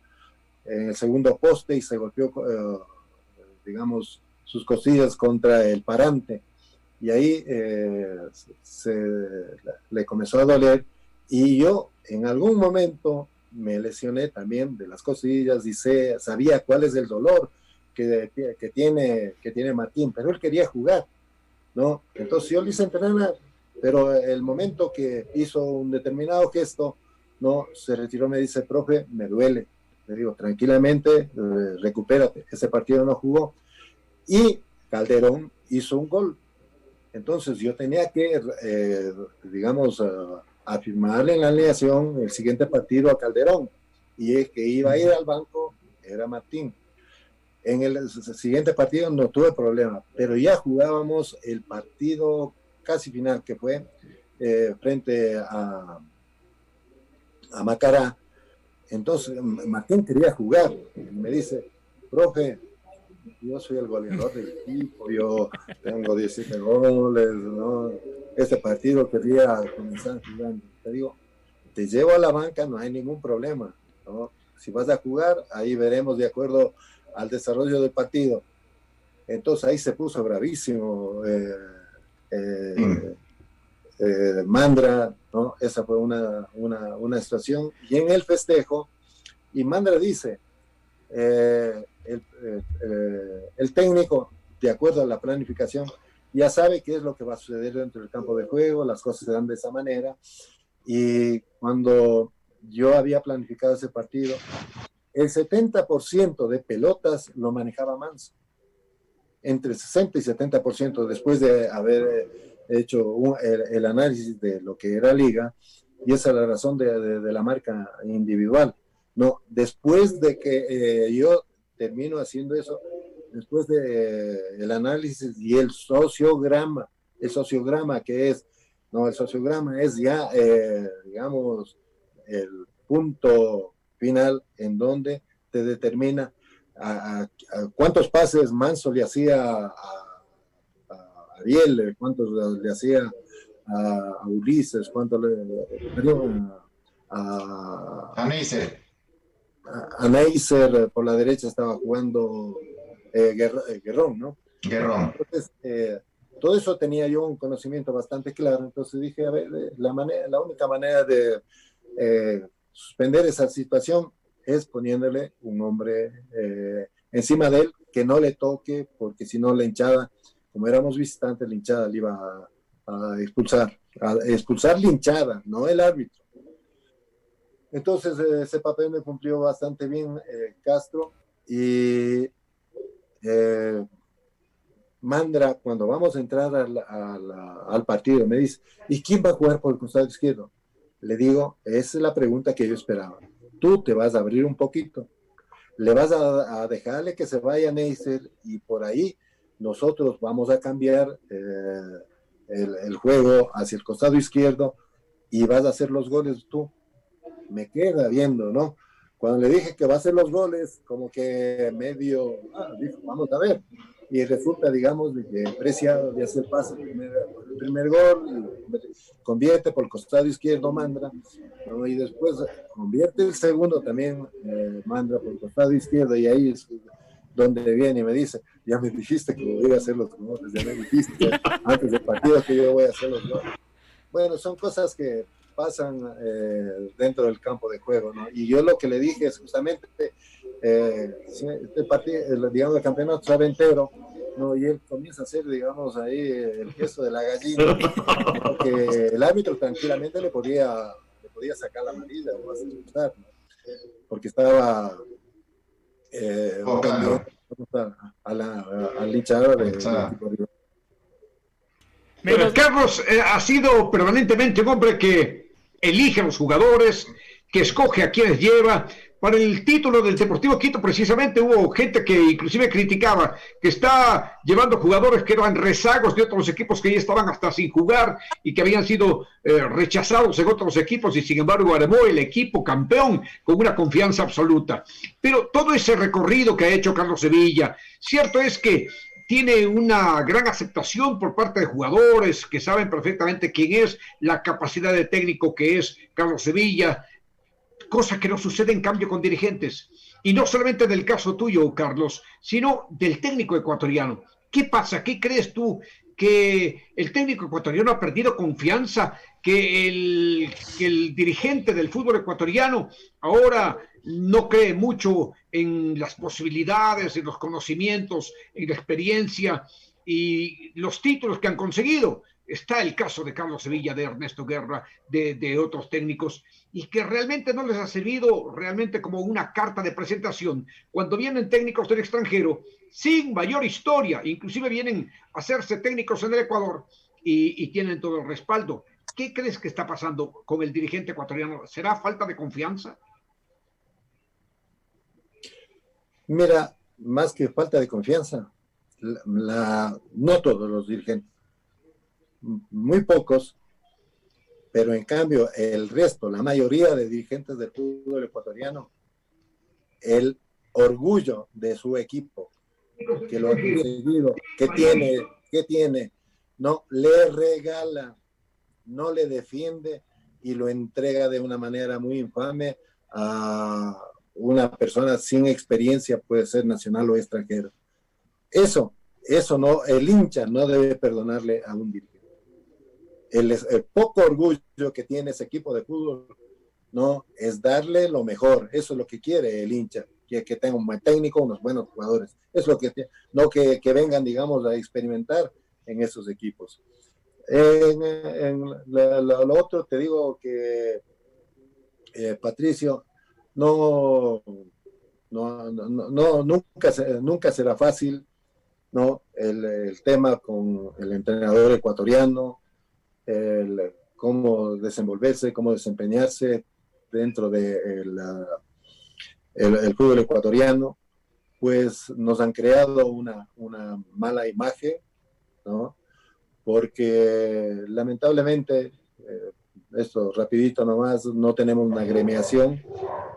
en el segundo poste y se golpeó, digamos, sus costillas contra el parante. Y ahí le comenzó a doler. Y yo en algún momento me lesioné también de las costillas y sabía cuál es el dolor que tiene Martín, pero él quería jugar, ¿no? Entonces yo le hice entrenar, pero el momento que hizo un determinado gesto, no, se retiró, me dice, profe, me duele. Le digo, tranquilamente, recupérate. Ese partido no jugó. Y Calderón hizo un gol. Entonces yo tenía que, digamos, afirmarle en la alineación el siguiente partido a Calderón. Y el que iba a ir al banco era Martín. En el siguiente partido no tuve problema, pero ya jugábamos el partido casi final, que fue frente a Macará. Entonces Martín quería jugar y me dice, profe, yo soy el goleador del equipo, yo tengo 17 goles, ¿no? Este partido quería comenzar jugando. Te digo, te llevo a la banca, no hay ningún problema, ¿no? Si vas a jugar, ahí veremos de acuerdo al desarrollo del partido. Entonces ahí se puso bravísimo Mandra, ¿no? Esa fue una situación. Y en el festejo, y Mandra dice, el técnico, de acuerdo a la planificación, ya sabe qué es lo que va a suceder dentro del campo de juego, las cosas se dan de esa manera. Y cuando yo había planificado ese partido, el 70% de pelotas lo manejaba Manso, entre 60 y 70% después de haber hecho el análisis de lo que era liga, y esa es la razón de la marca individual. No, después de que yo termino haciendo eso, después de el análisis y el sociograma que es, no, el sociograma es ya, digamos, el punto final en donde te determina a cuántos pases Manso le hacía a Ariel, cuántos le hacía a Ulises, cuántos le a Neisser. a Neisser por la derecha estaba jugando Guerrón, ¿no? Guerrón. Entonces, todo eso tenía yo un conocimiento bastante claro, entonces dije, a ver, la única manera de suspender esa situación es poniéndole un hombre encima de él que no le toque, porque si no la hinchada, como éramos visitantes, la hinchada le iba a expulsar la hinchada, no el árbitro. Entonces ese papel me cumplió bastante bien Castro, y Mandra, cuando vamos a entrar al partido, me dice, ¿y quién va a jugar por el costado izquierdo? Le digo, esa es la pregunta que yo esperaba. Tú te vas a abrir un poquito, le vas a dejarle que se vaya Neisser, y por ahí nosotros vamos a cambiar el juego hacia el costado izquierdo y vas a hacer los goles tú. Me queda viendo, ¿no? Cuando le dije que va a hacer los goles, como que medio, dijo, vamos a ver. Y resulta, digamos, de que Preciado le hace el pase el primer gol, convierte por el costado izquierdo Mandra, ¿no? Y después convierte el segundo también Mandra por el costado izquierdo, y ahí es donde viene y me dice, ya me dijiste que voy a hacer los goles, ya me dijiste antes del partido que yo voy a hacer los goles. Bueno, son cosas que pasan dentro del campo de juego, ¿no? Y yo lo que le dije es justamente, este partido, digamos, el campeonato sabe entero, ¿no? Y él comienza a hacer, digamos, ahí el gesto de la gallina, porque el árbitro tranquilamente le podía sacar la amarilla o hacer expulsar, ¿no? Porque estaba al hinchador del equipo rival. Carlos ha sido permanentemente un hombre que elige a los jugadores, que escoge a quienes lleva. Para el título del Deportivo Quito, precisamente, hubo gente que inclusive criticaba que está llevando jugadores que eran rezagos de otros equipos que ya estaban hasta sin jugar y que habían sido rechazados en otros equipos, y sin embargo armó el equipo campeón con una confianza absoluta. Pero todo ese recorrido que ha hecho Carlos Sevilla, cierto es que tiene una gran aceptación por parte de jugadores que saben perfectamente quién es, la capacidad de técnico que es Carlos Sevilla, cosa que no sucede en cambio con dirigentes. Y no solamente del caso tuyo, Carlos, sino del técnico ecuatoriano. ¿Qué pasa? ¿Qué crees tú? ¿Que el técnico ecuatoriano ha perdido confianza? ¿Que el dirigente del fútbol ecuatoriano ahora no cree mucho en las posibilidades, en los conocimientos, en la experiencia y los títulos que han conseguido? Está el caso de Carlos Sevilla, de Ernesto Guerra, de otros técnicos, y que realmente no les ha servido realmente como una carta de presentación cuando vienen técnicos del extranjero sin mayor historia, inclusive vienen a hacerse técnicos en el Ecuador y tienen todo el respaldo. ¿Qué crees que está pasando con el dirigente ecuatoriano? ¿Será falta de confianza? Mira, más que falta de confianza, no todos los dirigentes, muy pocos, pero en cambio el resto, la mayoría de dirigentes del fútbol ecuatoriano, el orgullo de su equipo, que lo ha conseguido, que tiene, no le regala, no le defiende y lo entrega de una manera muy infame a una persona sin experiencia, puede ser nacional o extranjero. Eso no, el hincha no debe perdonarle a un dirigente. El poco orgullo que tiene ese equipo de fútbol, no, es darle lo mejor. Eso es lo que quiere el hincha, que tenga un buen técnico, unos buenos jugadores. Es lo que no que vengan, digamos, a experimentar en esos equipos. Lo otro te digo que Patricio, nunca será fácil, ¿no? El tema con el entrenador ecuatoriano, cómo desenvolverse, cómo desempeñarse dentro del el fútbol ecuatoriano, pues nos han creado una mala imagen, ¿no? Porque lamentablemente, esto rapidito nomás, no tenemos una agremiación,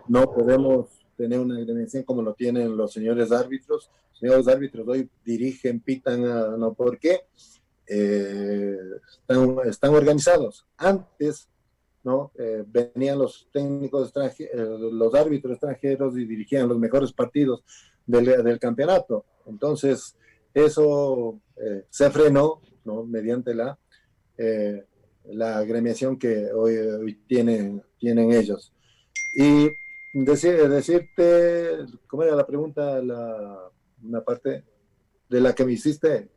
no podemos tener una agremiación como lo tienen los señores árbitros. Los señores árbitros hoy dirigen, pitan, no por qué. Están organizados. Antes ¿no? Venían los técnicos extranjeros, los árbitros extranjeros y dirigían los mejores partidos del campeonato. Entonces, eso se frenó, ¿no? Mediante la agremiación que hoy tienen ellos. Y decirte, ¿cómo era la pregunta? Una parte de la que me hiciste,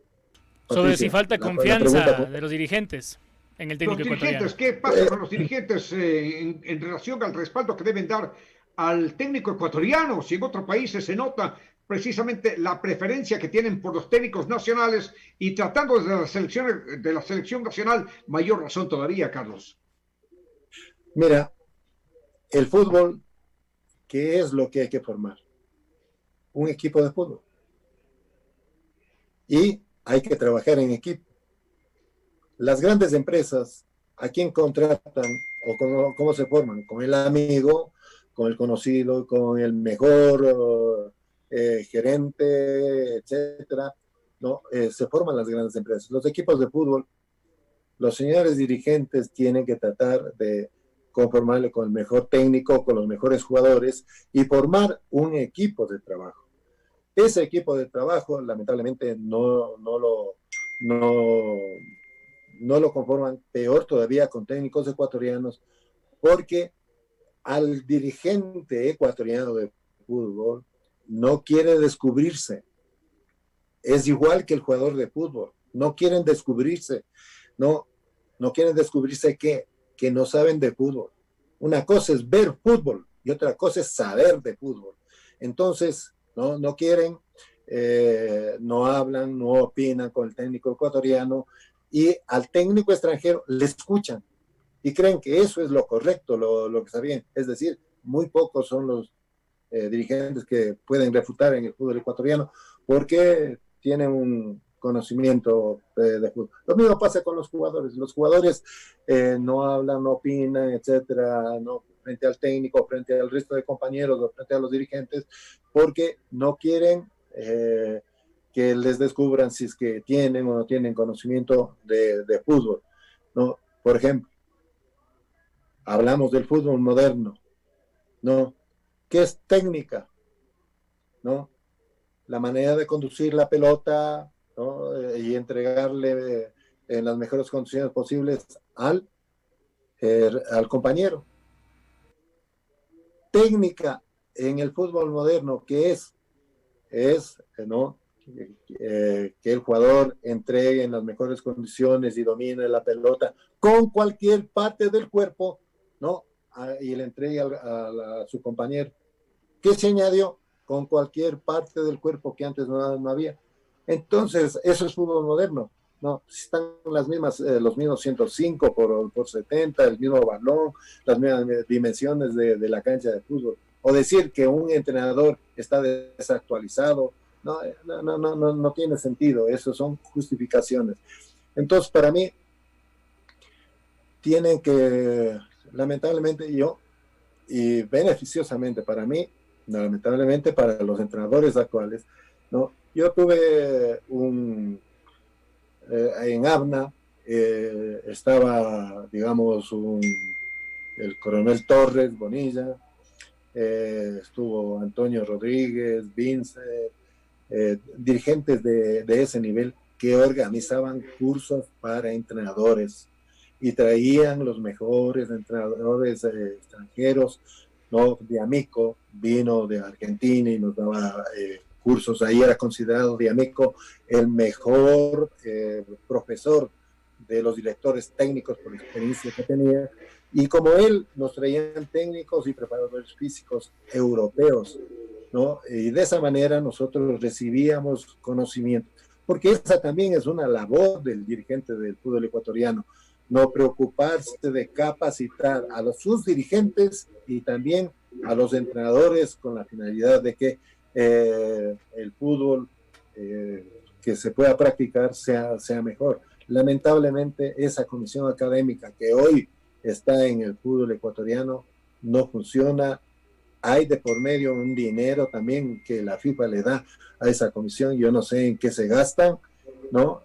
Patricia, sobre si falta confianza de los dirigentes en el técnico ecuatoriano. ¿Qué pasa con los dirigentes en relación al respaldo que deben dar al técnico ecuatoriano? Si en otros países se nota precisamente la preferencia que tienen por los técnicos nacionales, y tratando de la selección nacional, mayor razón todavía, Carlos. Mira, el fútbol, ¿qué es lo que hay que formar? Un equipo de fútbol. Y hay que trabajar en equipo. Las grandes empresas, ¿a quién contratan o cómo se forman? Con el amigo, con el conocido, con el mejor gerente, etcétera, ¿no? Se forman las grandes empresas. Los equipos de fútbol, los señores dirigentes tienen que tratar de conformarle con el mejor técnico, con los mejores jugadores y formar un equipo de trabajo. Ese equipo de trabajo, lamentablemente, no lo conforman, peor todavía, con técnicos ecuatorianos, porque al dirigente ecuatoriano de fútbol no quiere descubrirse. Es igual que el jugador de fútbol. No quieren descubrirse. No quieren descubrirse que no saben de fútbol. Una cosa es ver fútbol y otra cosa es saber de fútbol. Entonces, no quieren, no hablan, no opinan con el técnico ecuatoriano, y al técnico extranjero le escuchan y creen que eso es lo correcto, lo que está bien. Es decir, muy pocos son los dirigentes que pueden refutar en el fútbol ecuatoriano porque tienen un conocimiento de fútbol. Lo mismo pasa con los jugadores. Los jugadores no hablan, no opinan, etcétera, no, frente al técnico, frente al resto de compañeros o frente a los dirigentes, porque no quieren que les descubran si es que tienen o no tienen conocimiento de fútbol, ¿no? Por ejemplo, hablamos del fútbol moderno, ¿no? ¿Qué es técnica? ¿No? La manera de conducir la pelota, ¿no? Y entregarle en las mejores condiciones posibles al compañero. Técnica en el fútbol moderno, ¿qué es? ¿No? Que el jugador entregue en las mejores condiciones y domine la pelota con cualquier parte del cuerpo, ¿no? Y le entregue a su compañero. ¿Qué se añadió? Con cualquier parte del cuerpo que antes no había. Entonces, eso es fútbol moderno, ¿no? Están los mismos 105 por 70, el mismo balón, las mismas dimensiones de la cancha de fútbol. O decir que un entrenador está desactualizado, no tiene sentido. Eso son justificaciones. Entonces, para mí, tienen que, lamentablemente y beneficiosamente para mí, lamentablemente para los entrenadores actuales, ¿no? Yo tuve en Abna, estaba, digamos, el coronel Torres Bonilla, estuvo Antonio Rodríguez, Vince, dirigentes de ese nivel que organizaban cursos para entrenadores y traían los mejores entrenadores extranjeros, ¿no? D'Amico vino de Argentina y nos daba cursos. Ahí era considerado D'Amico el mejor profesor de los directores técnicos por la experiencia que tenía. Y como él, nos traían técnicos y preparadores físicos europeos, ¿no? Y de esa manera nosotros recibíamos conocimiento, porque esa también es una labor del dirigente del fútbol ecuatoriano, no preocuparse de capacitar a sus dirigentes y también a los entrenadores con la finalidad de que el fútbol que se pueda practicar sea mejor. Lamentablemente, esa comisión académica que hoy está en el fútbol ecuatoriano no funciona. Hay de por medio un dinero también que la FIFA le da a esa comisión. Yo no sé en qué se gastan, ¿no?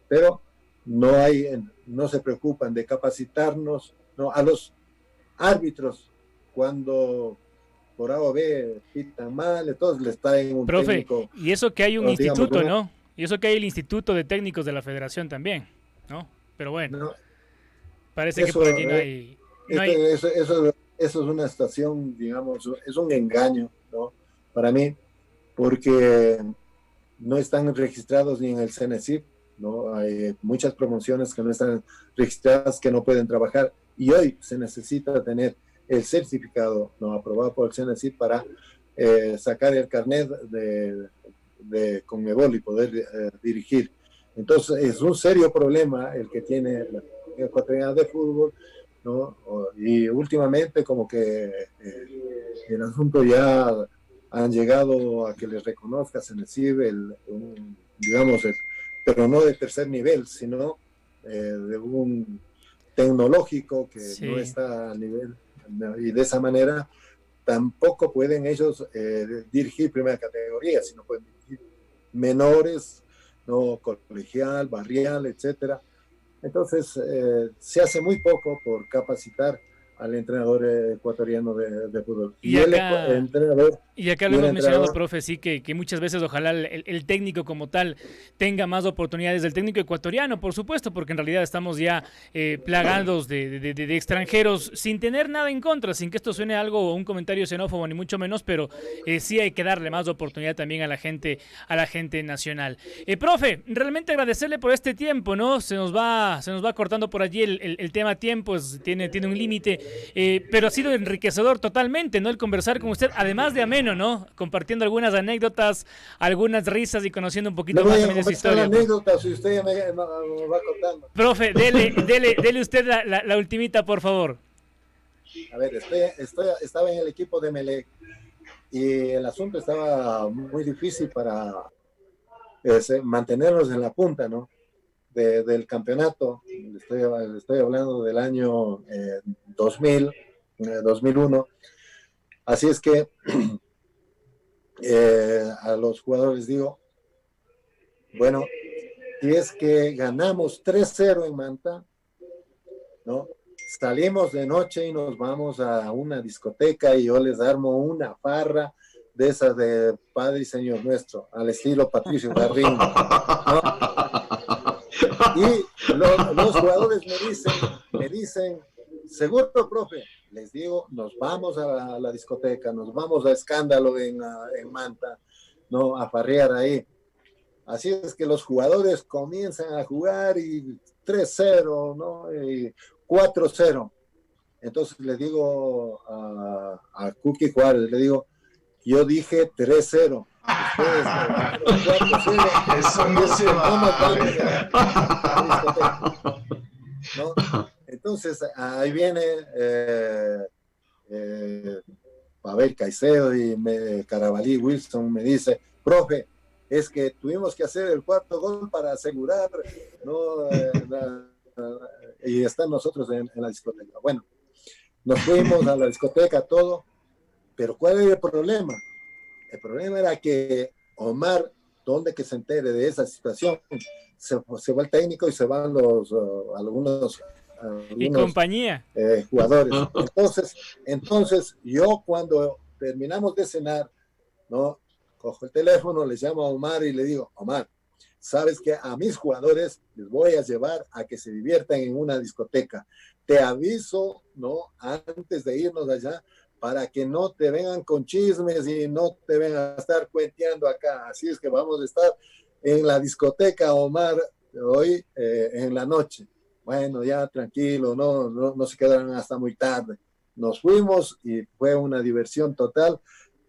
Pero no se preocupan de capacitarnos, ¿no? A los árbitros, cuando por A o B pitan mal, entonces les traen un Profe, técnico. y eso que hay un digamos, instituto, ¿no? Y eso que hay el Instituto de Técnicos de la Federación también, ¿no? Pero bueno, ¿no? parece que por allí no hay... Eso es una estación, digamos, es un engaño, ¿no? Para mí, porque no están registrados ni en el CNCIP, ¿no? Hay muchas promociones que no están registradas, que no pueden trabajar, y hoy se necesita tener el certificado, ¿no? Aprobado por el CNCIP para sacar el carnet de Conmebol y poder dirigir. Entonces, es un serio problema el que tiene la ecuatoriana de fútbol, ¿no? Y últimamente como que el asunto ya han llegado a que les reconozca CNCIB digamos, pero no de tercer nivel, sino de un tecnológico que sí, no está a nivel, y de esa manera tampoco pueden ellos dirigir primera categoría, sino pueden dirigir menores, no colegial, barrial, etcétera. Entonces, se hace muy poco por capacitar al entrenador ecuatoriano de fútbol. Y acá, el entrenador... Y acá lo hemos mencionado, profe, sí, que muchas veces ojalá el técnico como tal tenga más oportunidades del técnico ecuatoriano, por supuesto, porque en realidad estamos ya plagados de extranjeros, sin tener nada en contra, sin que esto suene algo o un comentario xenófobo, ni mucho menos, pero sí hay que darle más oportunidad también a la gente nacional. Profe, realmente agradecerle por este tiempo, ¿no? Se nos va cortando por allí el tema tiempo, tiene un límite, pero ha sido enriquecedor totalmente, ¿no? El conversar con usted, además de ameno, ¿no? Compartiendo algunas anécdotas, algunas risas y conociendo un poquito más también de su historia. Anécdotas, si usted me va contando. Profe, dele usted la ultimita, por favor. A ver, estaba en el equipo de Melec y el asunto estaba muy difícil para mantenernos en la punta, ¿no? Del campeonato. Estoy hablando del año 2001. Así es que a los jugadores les digo, bueno, y es que ganamos 3-0 en Manta, ¿no? Salimos de noche y nos vamos a una discoteca y yo les armo una farra de esas de Padre y Señor Nuestro, al estilo Patricio Garrín, ¿no? Y los jugadores me dicen, seguro, profe, les digo, nos vamos a la discoteca, nos vamos a Escándalo en Manta, ¿no? A farrear ahí. Así es que los jugadores comienzan a jugar y 3-0, ¿no? Y 4-0. Entonces le digo a Cookie Juárez, le digo, yo dije 3-0. Ustedes, 4-0. Eso no se va. ¿No? Entonces ahí viene Pavel Caicedo y Carabalí Wilson me dice, profe, es que tuvimos que hacer el cuarto gol para asegurar, ¿no? Y están nosotros en la discoteca. Bueno, nos fuimos a la discoteca, todo, pero ¿cuál era el problema? El problema era que Omar, donde que se entere de esa situación, se va el técnico y se van algunos y compañía. Jugadores. Entonces, yo cuando terminamos de cenar, ¿no? Cojo el teléfono, les llamo a Omar y le digo, Omar, sabes que a mis jugadores les voy a llevar a que se diviertan en una discoteca. Te aviso, ¿no? Antes de irnos allá, para que no te vengan con chismes y no te vengan a estar cuenteando acá. Así es que vamos a estar en la discoteca, Omar, hoy en la noche. Bueno, ya tranquilo, no se quedaron hasta muy tarde. Nos fuimos y fue una diversión total,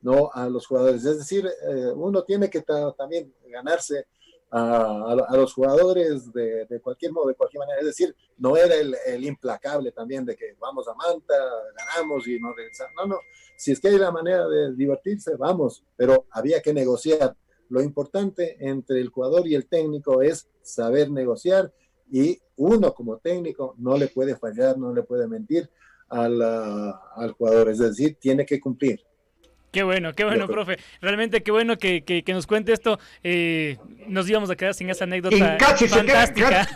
¿no? A los jugadores. Es decir, uno tiene que también ganarse a los jugadores de cualquier modo, de cualquier manera. Es decir, no era el implacable también de que vamos a Manta, ganamos y nos regresamos. No. Si es que hay la manera de divertirse, vamos, pero había que negociar. Lo importante entre el jugador y el técnico es saber negociar y uno como técnico no le puede fallar, no le puede mentir al jugador. Es decir, tiene que cumplir. Qué bueno, profe. Realmente qué bueno que nos cuente esto. Nos íbamos a quedar sin esa anécdota fantástica.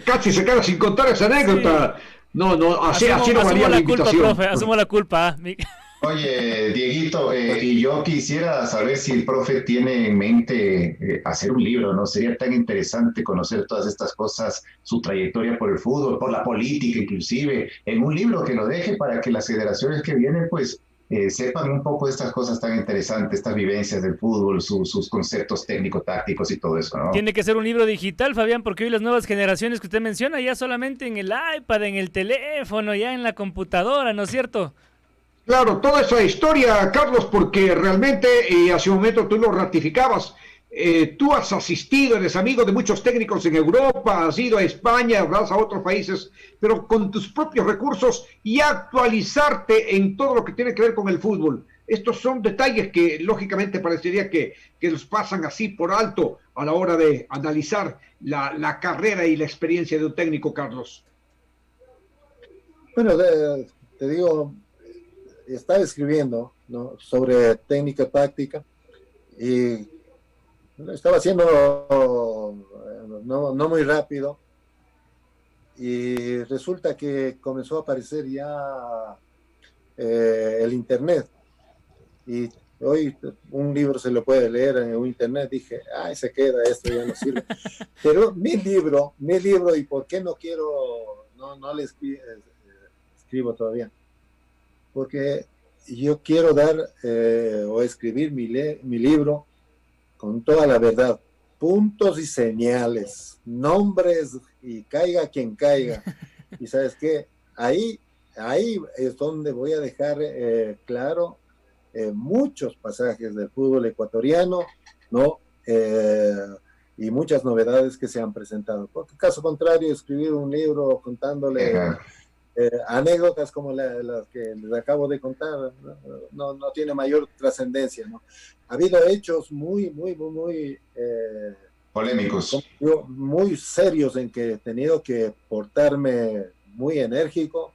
Casi se queda sin contar esa anécdota. No, así no asumo valía la culpa, invitación. profe, asumo la culpa. Oye, Dieguito, y yo quisiera saber si el profe tiene en mente hacer un libro, ¿no? Sería tan interesante conocer todas estas cosas, su trayectoria por el fútbol, por la política inclusive, en un libro que lo deje para que las generaciones que vienen, pues, sepan un poco de estas cosas tan interesantes, estas vivencias del fútbol, sus conceptos técnico-tácticos y todo eso, ¿no? Tiene que ser un libro digital, Fabián, porque hoy las nuevas generaciones que usted menciona ya solamente en el iPad, en el teléfono, ya en la computadora, ¿no es cierto? Claro, toda esa historia, Carlos, porque realmente, y hace un momento tú lo ratificabas, tú has asistido, eres amigo de muchos técnicos en Europa, has ido a España, vas a otros países, pero con tus propios recursos y actualizarte en todo lo que tiene que ver con el fútbol. Estos son detalles que lógicamente parecería que los pasan así por alto a la hora de analizar la carrera y la experiencia de un técnico, Carlos. Bueno, te digo, estaba escribiendo, ¿no?, sobre técnica táctica y lo estaba haciendo no muy rápido y resulta que comenzó a aparecer ya el internet y hoy un libro se lo puede leer en un internet. Dije, ay, se queda, esto ya no sirve. Pero mi libro, y por qué no quiero, no le escribo todavía, porque yo quiero dar o escribir mi libro con toda la verdad, puntos y señales, nombres y caiga quien caiga. Y sabes qué, ahí es donde voy a dejar claro muchos pasajes del fútbol ecuatoriano, ¿no? Y muchas novedades que se han presentado. Porque caso contrario, escribir un libro contándole anécdotas como las que les acabo de contar no tiene mayor trascendencia, ¿no? Ha habido hechos muy Polémicos. muy serios en que he tenido que portarme muy enérgico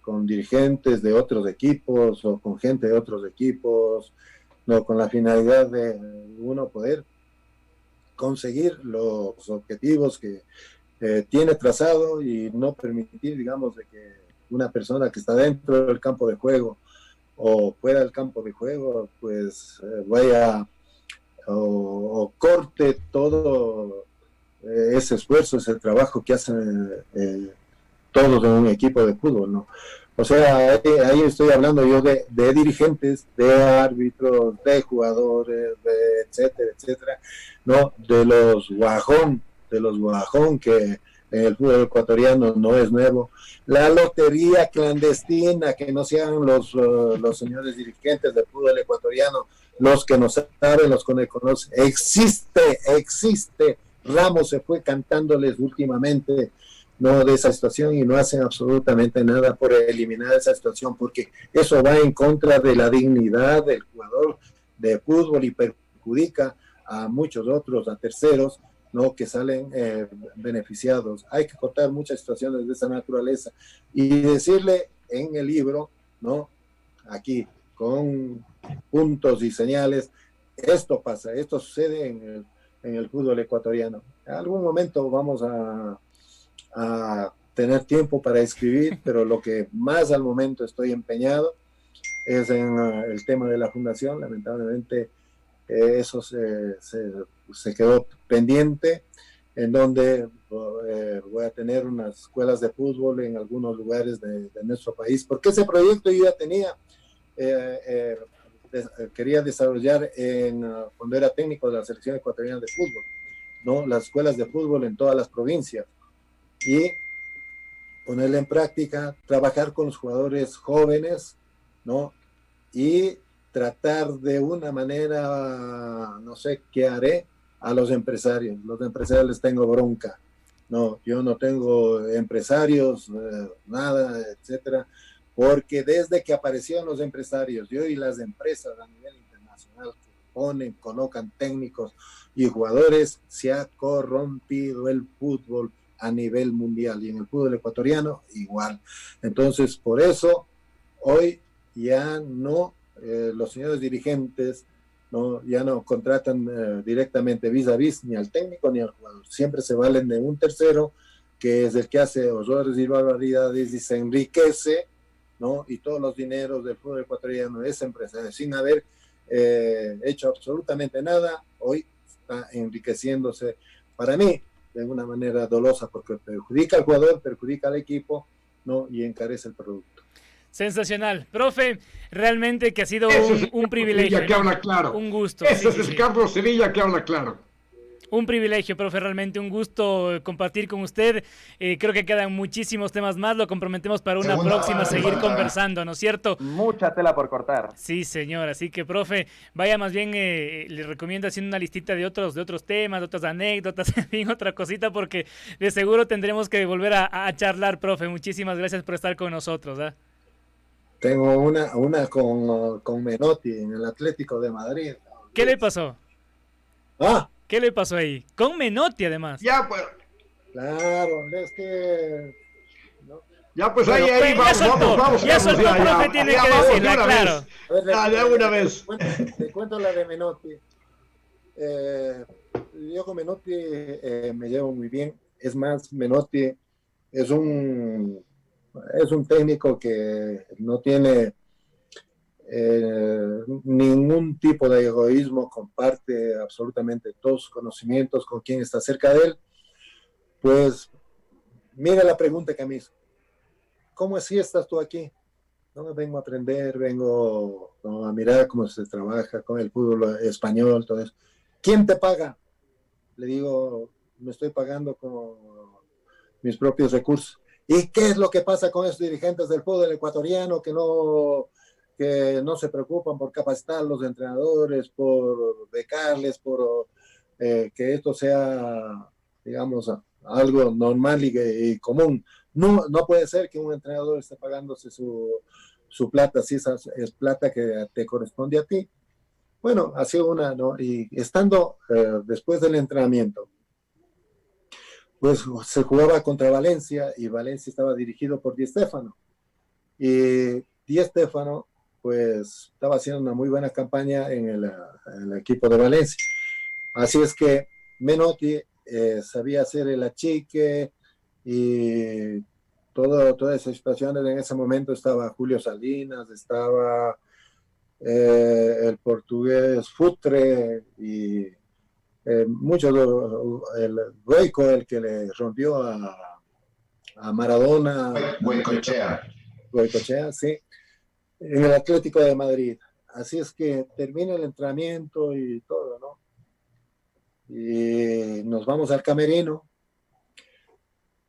con dirigentes de otros equipos o con gente de otros equipos, no, con la finalidad de uno poder conseguir los objetivos que tiene trazado y no permitir, digamos, de que una persona que está dentro del campo de juego o fuera del campo de juego, pues vaya o corte todo ese esfuerzo, ese trabajo que hacen todos en un equipo de fútbol, ¿no? O sea, ahí estoy hablando yo de dirigentes, de árbitros, de jugadores, de etcétera, ¿no? De los guajón que en el fútbol ecuatoriano no es nuevo. La lotería clandestina que no sean los señores dirigentes del fútbol ecuatoriano, los que no saben, los que no conocen. Existe. Ramos se fue cantándoles últimamente, no, de esa situación, y no hacen absolutamente nada por eliminar esa situación, porque eso va en contra de la dignidad del jugador de fútbol y perjudica a muchos otros, a terceros, ¿no?, que salen beneficiados. Hay que cortar muchas situaciones de esa naturaleza y decirle en el libro, ¿no?, aquí con puntos y señales, esto pasa, esto sucede en el fútbol ecuatoriano. En algún momento vamos a tener tiempo para escribir, pero lo que más al momento estoy empeñado es en el tema de la fundación. Lamentablemente eso se quedó pendiente, en donde voy a tener unas escuelas de fútbol en algunos lugares de nuestro país, porque ese proyecto yo ya tenía, quería desarrollar cuando era técnico de la selección ecuatoriana de fútbol, ¿no?, las escuelas de fútbol en todas las provincias, y ponerla en práctica, trabajar con los jugadores jóvenes, ¿no?, y tratar de una manera, no sé qué haré, a los empresarios. Los empresarios les tengo bronca. No, yo no tengo empresarios, nada, etcétera, porque desde que aparecieron los empresarios, yo y las empresas a nivel internacional que colocan técnicos y jugadores, se ha corrompido el fútbol a nivel mundial, y en el fútbol ecuatoriano igual. Entonces, por eso hoy ya no, los señores dirigentes ya no contratan directamente vis a vis ni al técnico ni al jugador, siempre se valen de un tercero que es el que hace horrores y barbaridades y se enriquece, ¿no? Y todos los dineros del fútbol ecuatoriano, esa empresa, sin haber hecho absolutamente nada, hoy está enriqueciéndose, para mí, de una manera dolosa, porque perjudica al jugador, perjudica al equipo, ¿no? Y encarece el producto. Sensacional. Profe, realmente que ha sido un privilegio. Sevilla que habla claro. Un gusto. Ese es Carlos Sevilla que habla claro. Un privilegio, profe, realmente un gusto compartir con usted. Creo que quedan muchísimos temas más, lo comprometemos para una próxima seguir conversando, ¿no es cierto? Mucha tela por cortar. Sí, señor, así que, profe, vaya más bien, le recomiendo haciendo una listita de otros temas, de otras anécdotas, en fin, otra cosita, porque de seguro tendremos que volver a charlar, profe. Muchísimas gracias por estar con nosotros. Tengo una con Menotti en el Atlético de Madrid. ¿Qué le pasó? Ah, ¿qué le pasó ahí? Con Menotti, además. Ya, pues. Claro, es que... ¿no? Ya, pues ahí vamos. Ya soltó, profe, tiene que decirla, claro. De una vez. Te cuento la de Menotti. Yo con Menotti me llevo muy bien. Es más, Menotti es un técnico que no tiene ningún tipo de egoísmo, comparte absolutamente todos sus conocimientos con quien está cerca de él. Pues mira la pregunta que me hizo: ¿cómo así estás tú aquí? No, vengo a aprender, vengo a mirar cómo se trabaja con el fútbol español, todo eso. ¿Quién te paga? Le digo, me estoy pagando con mis propios recursos. ¿Y qué es lo que pasa con esos dirigentes del fútbol ecuatoriano que no se preocupan por capacitar a los entrenadores, por becarles, por que esto sea, digamos, algo normal y común? No puede ser que un entrenador esté pagándose su plata, si esa es plata que te corresponde a ti. Bueno, ha sido una, ¿no? Y estando después del entrenamiento, pues se jugaba contra Valencia y Valencia estaba dirigido por Di Stéfano. Y Di Stéfano, pues, estaba haciendo una muy buena campaña en el equipo de Valencia. Así es que Menotti sabía hacer el achique y todas esas situaciones. En ese momento estaba Julio Salinas, estaba el portugués Futre y muchos, el Goico, el que le rompió a Maradona. Goicoechea, sí, en el Atlético de Madrid. Así es que termina el entrenamiento y todo, ¿no? Y nos vamos al camerino.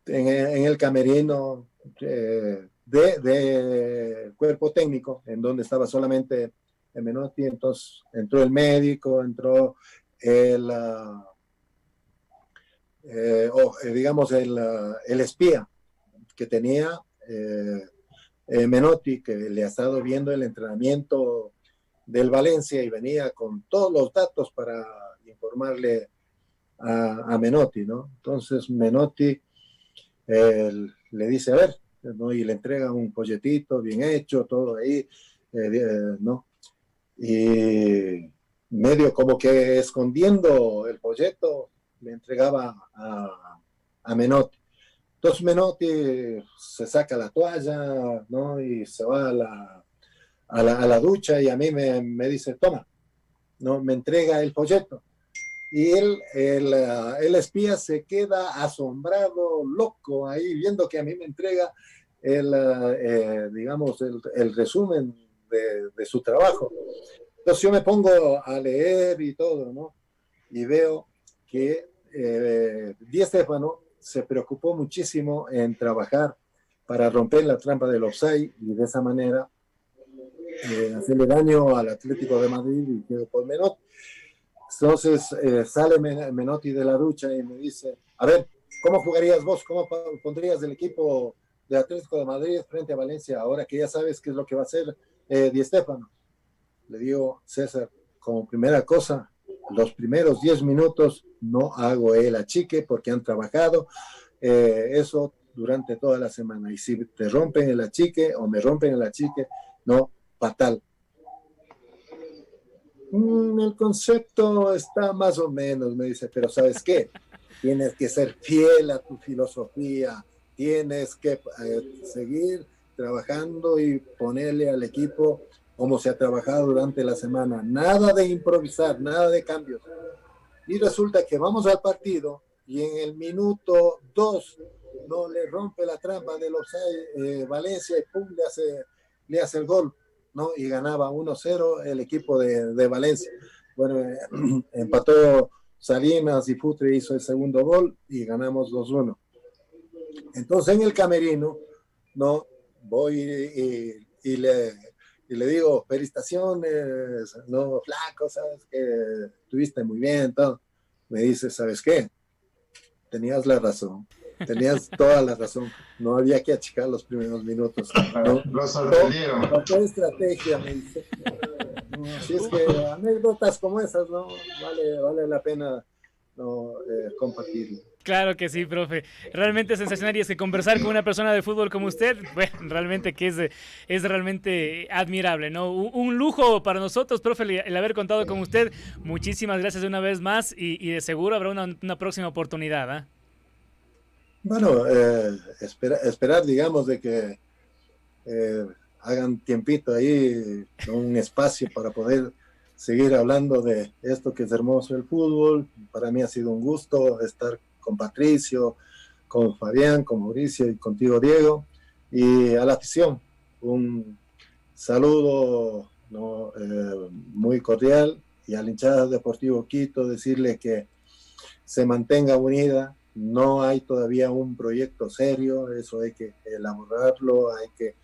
En el camerino de cuerpo técnico, en donde estaba solamente el Menotti, entonces entró el médico, entró digamos el espía que tenía Menotti, que le ha estado viendo el entrenamiento del Valencia y venía con todos los datos para informarle a Menotti, ¿no? Entonces Menotti le dice, a ver, ¿no? Y le entrega un folletito bien hecho, todo ahí, ¿no? Y medio como que escondiendo el folleto, le entregaba a Menotti. Entonces Menotti se saca la toalla, ¿no? Y se va a la ducha y a mí me dice, toma, ¿no? Me entrega el folleto. Y el espía se queda asombrado, loco, ahí viendo que a mí me entrega digamos, el resumen de su trabajo. Entonces yo me pongo a leer y todo, ¿no? Y veo que Di Stéfano se preocupó muchísimo en trabajar para romper la trampa del offside y de esa manera hacerle daño al Atlético de Madrid y quedó por Menotti. Entonces sale Menotti de la ducha y me dice, a ver, ¿cómo jugarías vos? ¿Cómo pondrías el equipo de Atlético de Madrid frente a Valencia ahora que ya sabes qué es lo que va a hacer Di Stéfano? Le digo, César, como primera cosa, los primeros 10 minutos no hago el achique porque han trabajado eso durante toda la semana. Y si te rompen el achique o me rompen el achique, no, fatal. El concepto está más o menos, me dice, pero ¿sabes qué? tienes que ser fiel a tu filosofía, tienes que seguir trabajando y ponerle al equipo como se ha trabajado durante la semana. Nada de improvisar, nada de cambios. Y resulta que vamos al partido y en el minuto 2 no le rompe la trampa de los Valencia y pum, le hace el gol, ¿no? Y ganaba 1-0 el equipo de Valencia. Bueno, empató Salinas y Futre hizo el segundo gol y ganamos 2-1. Entonces en el camerino, ¿no? Voy y le digo, felicitaciones, no, flaco, sabes que estuviste muy bien, todo. Me dice, ¿sabes qué? Tenías la razón, tenías toda la razón, no había que achicar los primeros minutos. ¿No? Lo sorprendieron. No estrategia, me dice. No, así es que anécdotas como esas, ¿no? Vale la pena, ¿no? Compartirlo. Claro que sí, profe. Realmente sensacional, y es que conversar con una persona de fútbol como usted, bueno, realmente que es realmente admirable, ¿no? Un lujo para nosotros, profe, el haber contado con usted. Muchísimas gracias una vez más y de seguro habrá una próxima oportunidad, ¿eh? Bueno, esperar, digamos, de que hagan tiempito ahí, ¿no? Un espacio para poder seguir hablando de esto que es hermoso el fútbol. Para mí ha sido un gusto estar con Patricio, con Fabián, con Mauricio y contigo, Diego, y a la afición un saludo, ¿no? Muy cordial, y a la hinchada Deportivo Quito decirle que se mantenga unida. No hay todavía un proyecto serio, eso hay que elaborarlo, hay que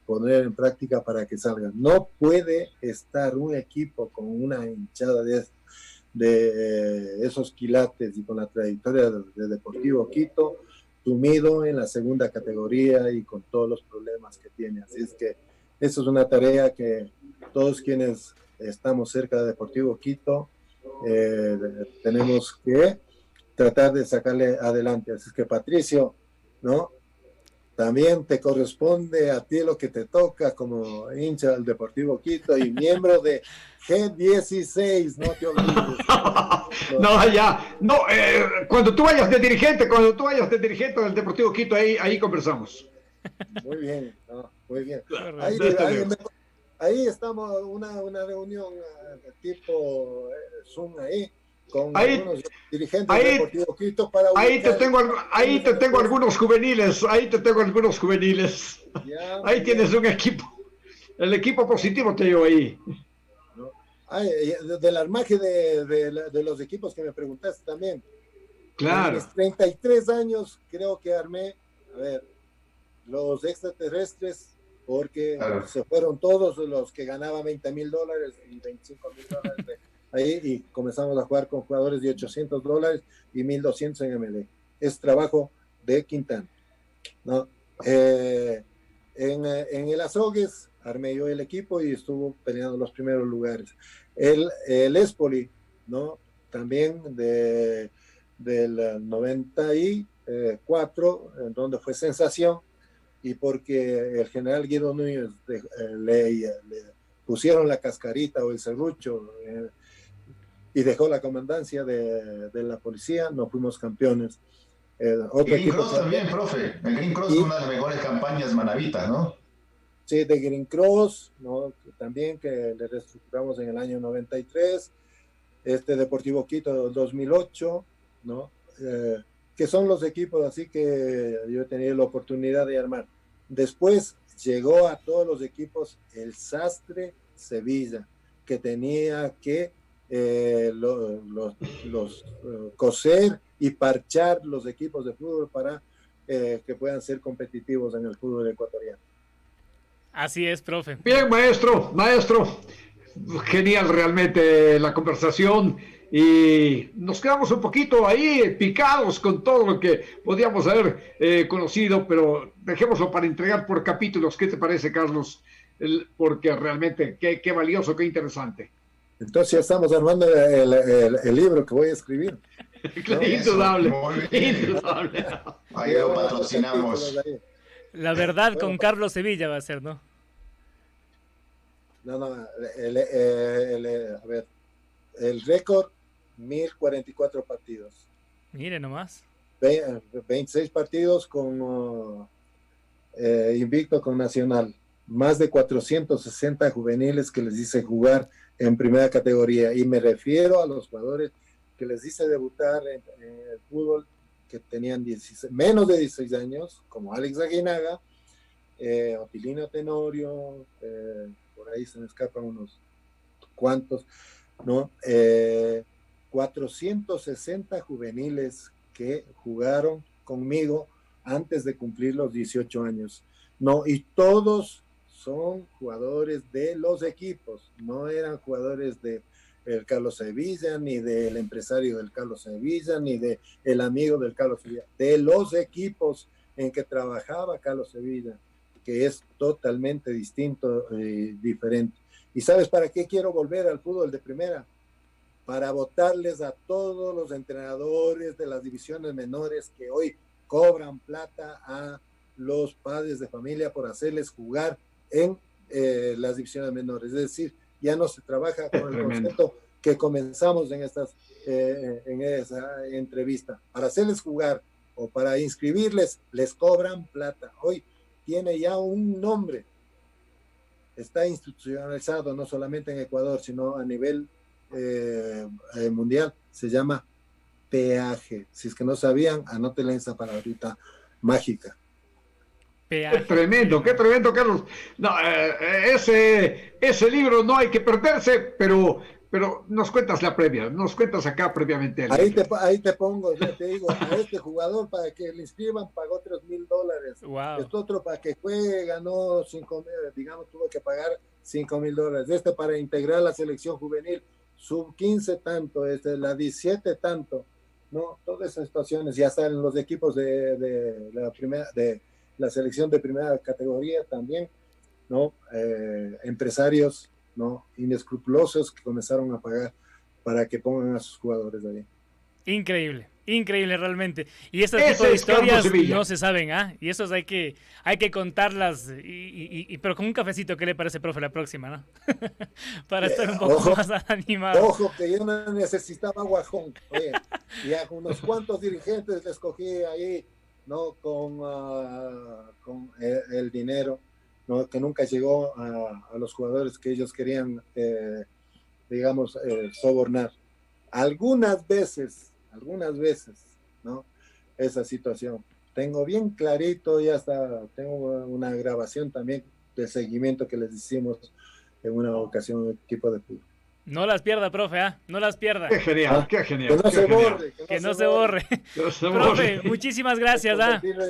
poner en práctica para que salga. No puede estar un equipo con una hinchada de esos quilates y con la trayectoria de Deportivo Quito sumido en la segunda categoría y con todos los problemas que tiene. Así es que eso es una tarea que todos quienes estamos cerca de Deportivo Quito tenemos que tratar de sacarle adelante. Así es que, Patricio, ¿no? También te corresponde a ti lo que te toca como hincha del Deportivo Quito y miembro de G16, no te olvides. No, ya, no, cuando tú vayas de dirigente del Deportivo Quito, ahí conversamos. Muy bien, no, muy bien. Ahí estamos, una reunión tipo Zoom ahí, con ahí, algunos dirigentes del Deportivo Quito para ahí te tengo algunos juveniles, Ya, ahí tienes un equipo, el equipo positivo te llevo ahí. ¿No? Del armaje de los equipos que me preguntaste también. Claro. En mis 33 años creo que armé, a ver, los extraterrestres, porque se fueron todos los que ganaban $20,000 y $25,000 ahí, y comenzamos a jugar con jugadores de $800 y $1,200 en MLE. Es trabajo de Quintana, ¿no? En el Azogues armé yo el equipo y estuvo peleando los primeros lugares. El Espoli, ¿no? También del 94, donde fue sensación, y porque el general Guido Núñez le pusieron la cascarita o el serrucho y dejó la comandancia de la policía, no fuimos campeones. Otro Green Cross también, profe. El Green Cross fue una de las mejores campañas manavitas, ¿no? Sí, de Green Cross, ¿no? También que le reestructuramos en el año 93. Deportivo Quito del 2008, ¿no? Que son los equipos así que yo he tenido la oportunidad de armar. Después llegó a todos los equipos el Sastre Sevilla, que tenía que coser y parchar los equipos de fútbol para que puedan ser competitivos en el fútbol ecuatoriano. Así es, profe. Bien, maestro. Genial realmente la conversación, y nos quedamos un poquito ahí picados con todo lo que podíamos haber conocido, pero dejémoslo para entregar por capítulos. ¿Qué te parece, Carlos? Porque realmente qué valioso, qué interesante. Entonces ya estamos armando el libro que voy a escribir, ¿no? Indudable. Ahí lo patrocinamos. La verdad con Carlos Sevilla va a ser, ¿no? No, a ver, el récord, 1,044 partidos. Mire nomás. 26 partidos con invicto con Nacional. Más de 460 juveniles que les hice jugar en primera categoría. Y me refiero a los jugadores que les hice debutar en el fútbol, que tenían menos de 16 años, como Alex Aguinaga, Otilino Tenorio, por ahí se me escapan unos cuantos, ¿no? 460 juveniles que jugaron conmigo antes de cumplir los 18 años, ¿no? Y todos son jugadores de los equipos, no eran jugadores de el Carlos Sevilla, ni del empresario del Carlos Sevilla, ni de el amigo del Carlos Sevilla, de los equipos en que trabajaba Carlos Sevilla, que es totalmente distinto y diferente. ¿Y sabes para qué quiero volver al fútbol de primera? Para votarles a todos los entrenadores de las divisiones menores que hoy cobran plata a los padres de familia por hacerles jugar en las divisiones menores. Es decir, ya no se trabaja con el concepto que comenzamos en esa entrevista. Para hacerles jugar o para inscribirles, les cobran plata. Hoy tiene ya un nombre. Está institucionalizado no solamente en Ecuador, sino a nivel mundial. Se llama peaje. Si es que no sabían, anótenle esa palabrita mágica. Qué tremendo, Carlos. No, ese libro no hay que perderse, pero nos cuentas la previa, nos cuentas acá previamente. Ahí te pongo, ya te digo, a este jugador para que le inscriban pagó $3,000. Wow. Este otro para que juegue ganó 5,000, digamos, tuvo que pagar $5,000. Este para integrar la selección juvenil, sub 15 tanto, la 17 tanto, ¿no? Todas esas situaciones ya están en los equipos de la selección de primera categoría también, ¿no? Empresarios, ¿no? Inescrupulosos que comenzaron a pagar para que pongan a sus jugadores ahí. Increíble, increíble realmente. Y este tipo de historias no se saben, ¿ah? Y esos hay que contarlas, pero con un cafecito, ¿qué le parece, profe, la próxima, no? Para estar un poco más animado. Ojo, que yo no necesitaba guajón. Oye, ya unos cuantos dirigentes les cogí ahí, ¿no? Con el dinero, ¿no? Que nunca llegó a los jugadores que ellos querían, digamos, sobornar. Algunas veces, ¿no? Esa situación. Tengo bien clarito, ya está, tengo una grabación también de seguimiento que les hicimos en una ocasión en el equipo de fútbol. No las pierda, profe, no las pierda. Qué genial, qué genial. Que no se borre. Que no se borre. Profe, muchísimas gracias.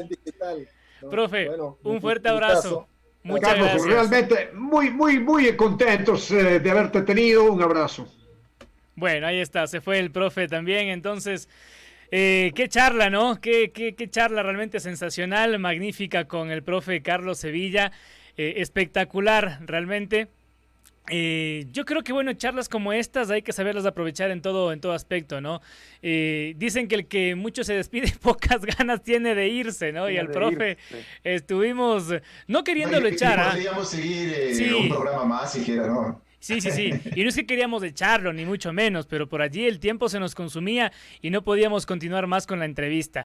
Digital, ¿no? Profe, bueno, un fuerte abrazo. Muchas Carlos, gracias. Realmente muy contentos de haberte tenido. Un abrazo. Bueno, ahí está, se fue el profe también. Entonces, qué charla, ¿no? Qué charla realmente sensacional, magnífica con el profe Carlos Sevilla. Espectacular, realmente. Yo creo que, bueno, charlas como estas hay que saberlas aprovechar en todo aspecto, ¿no? Dicen que el que mucho se despide, pocas ganas tiene de irse, ¿no? Y al profe estuvimos no queriéndolo echar. Podríamos seguir un programa más siquiera, ¿no? Sí. Y no es que queríamos echarlo, ni mucho menos, pero por allí el tiempo se nos consumía y no podíamos continuar más con la entrevista.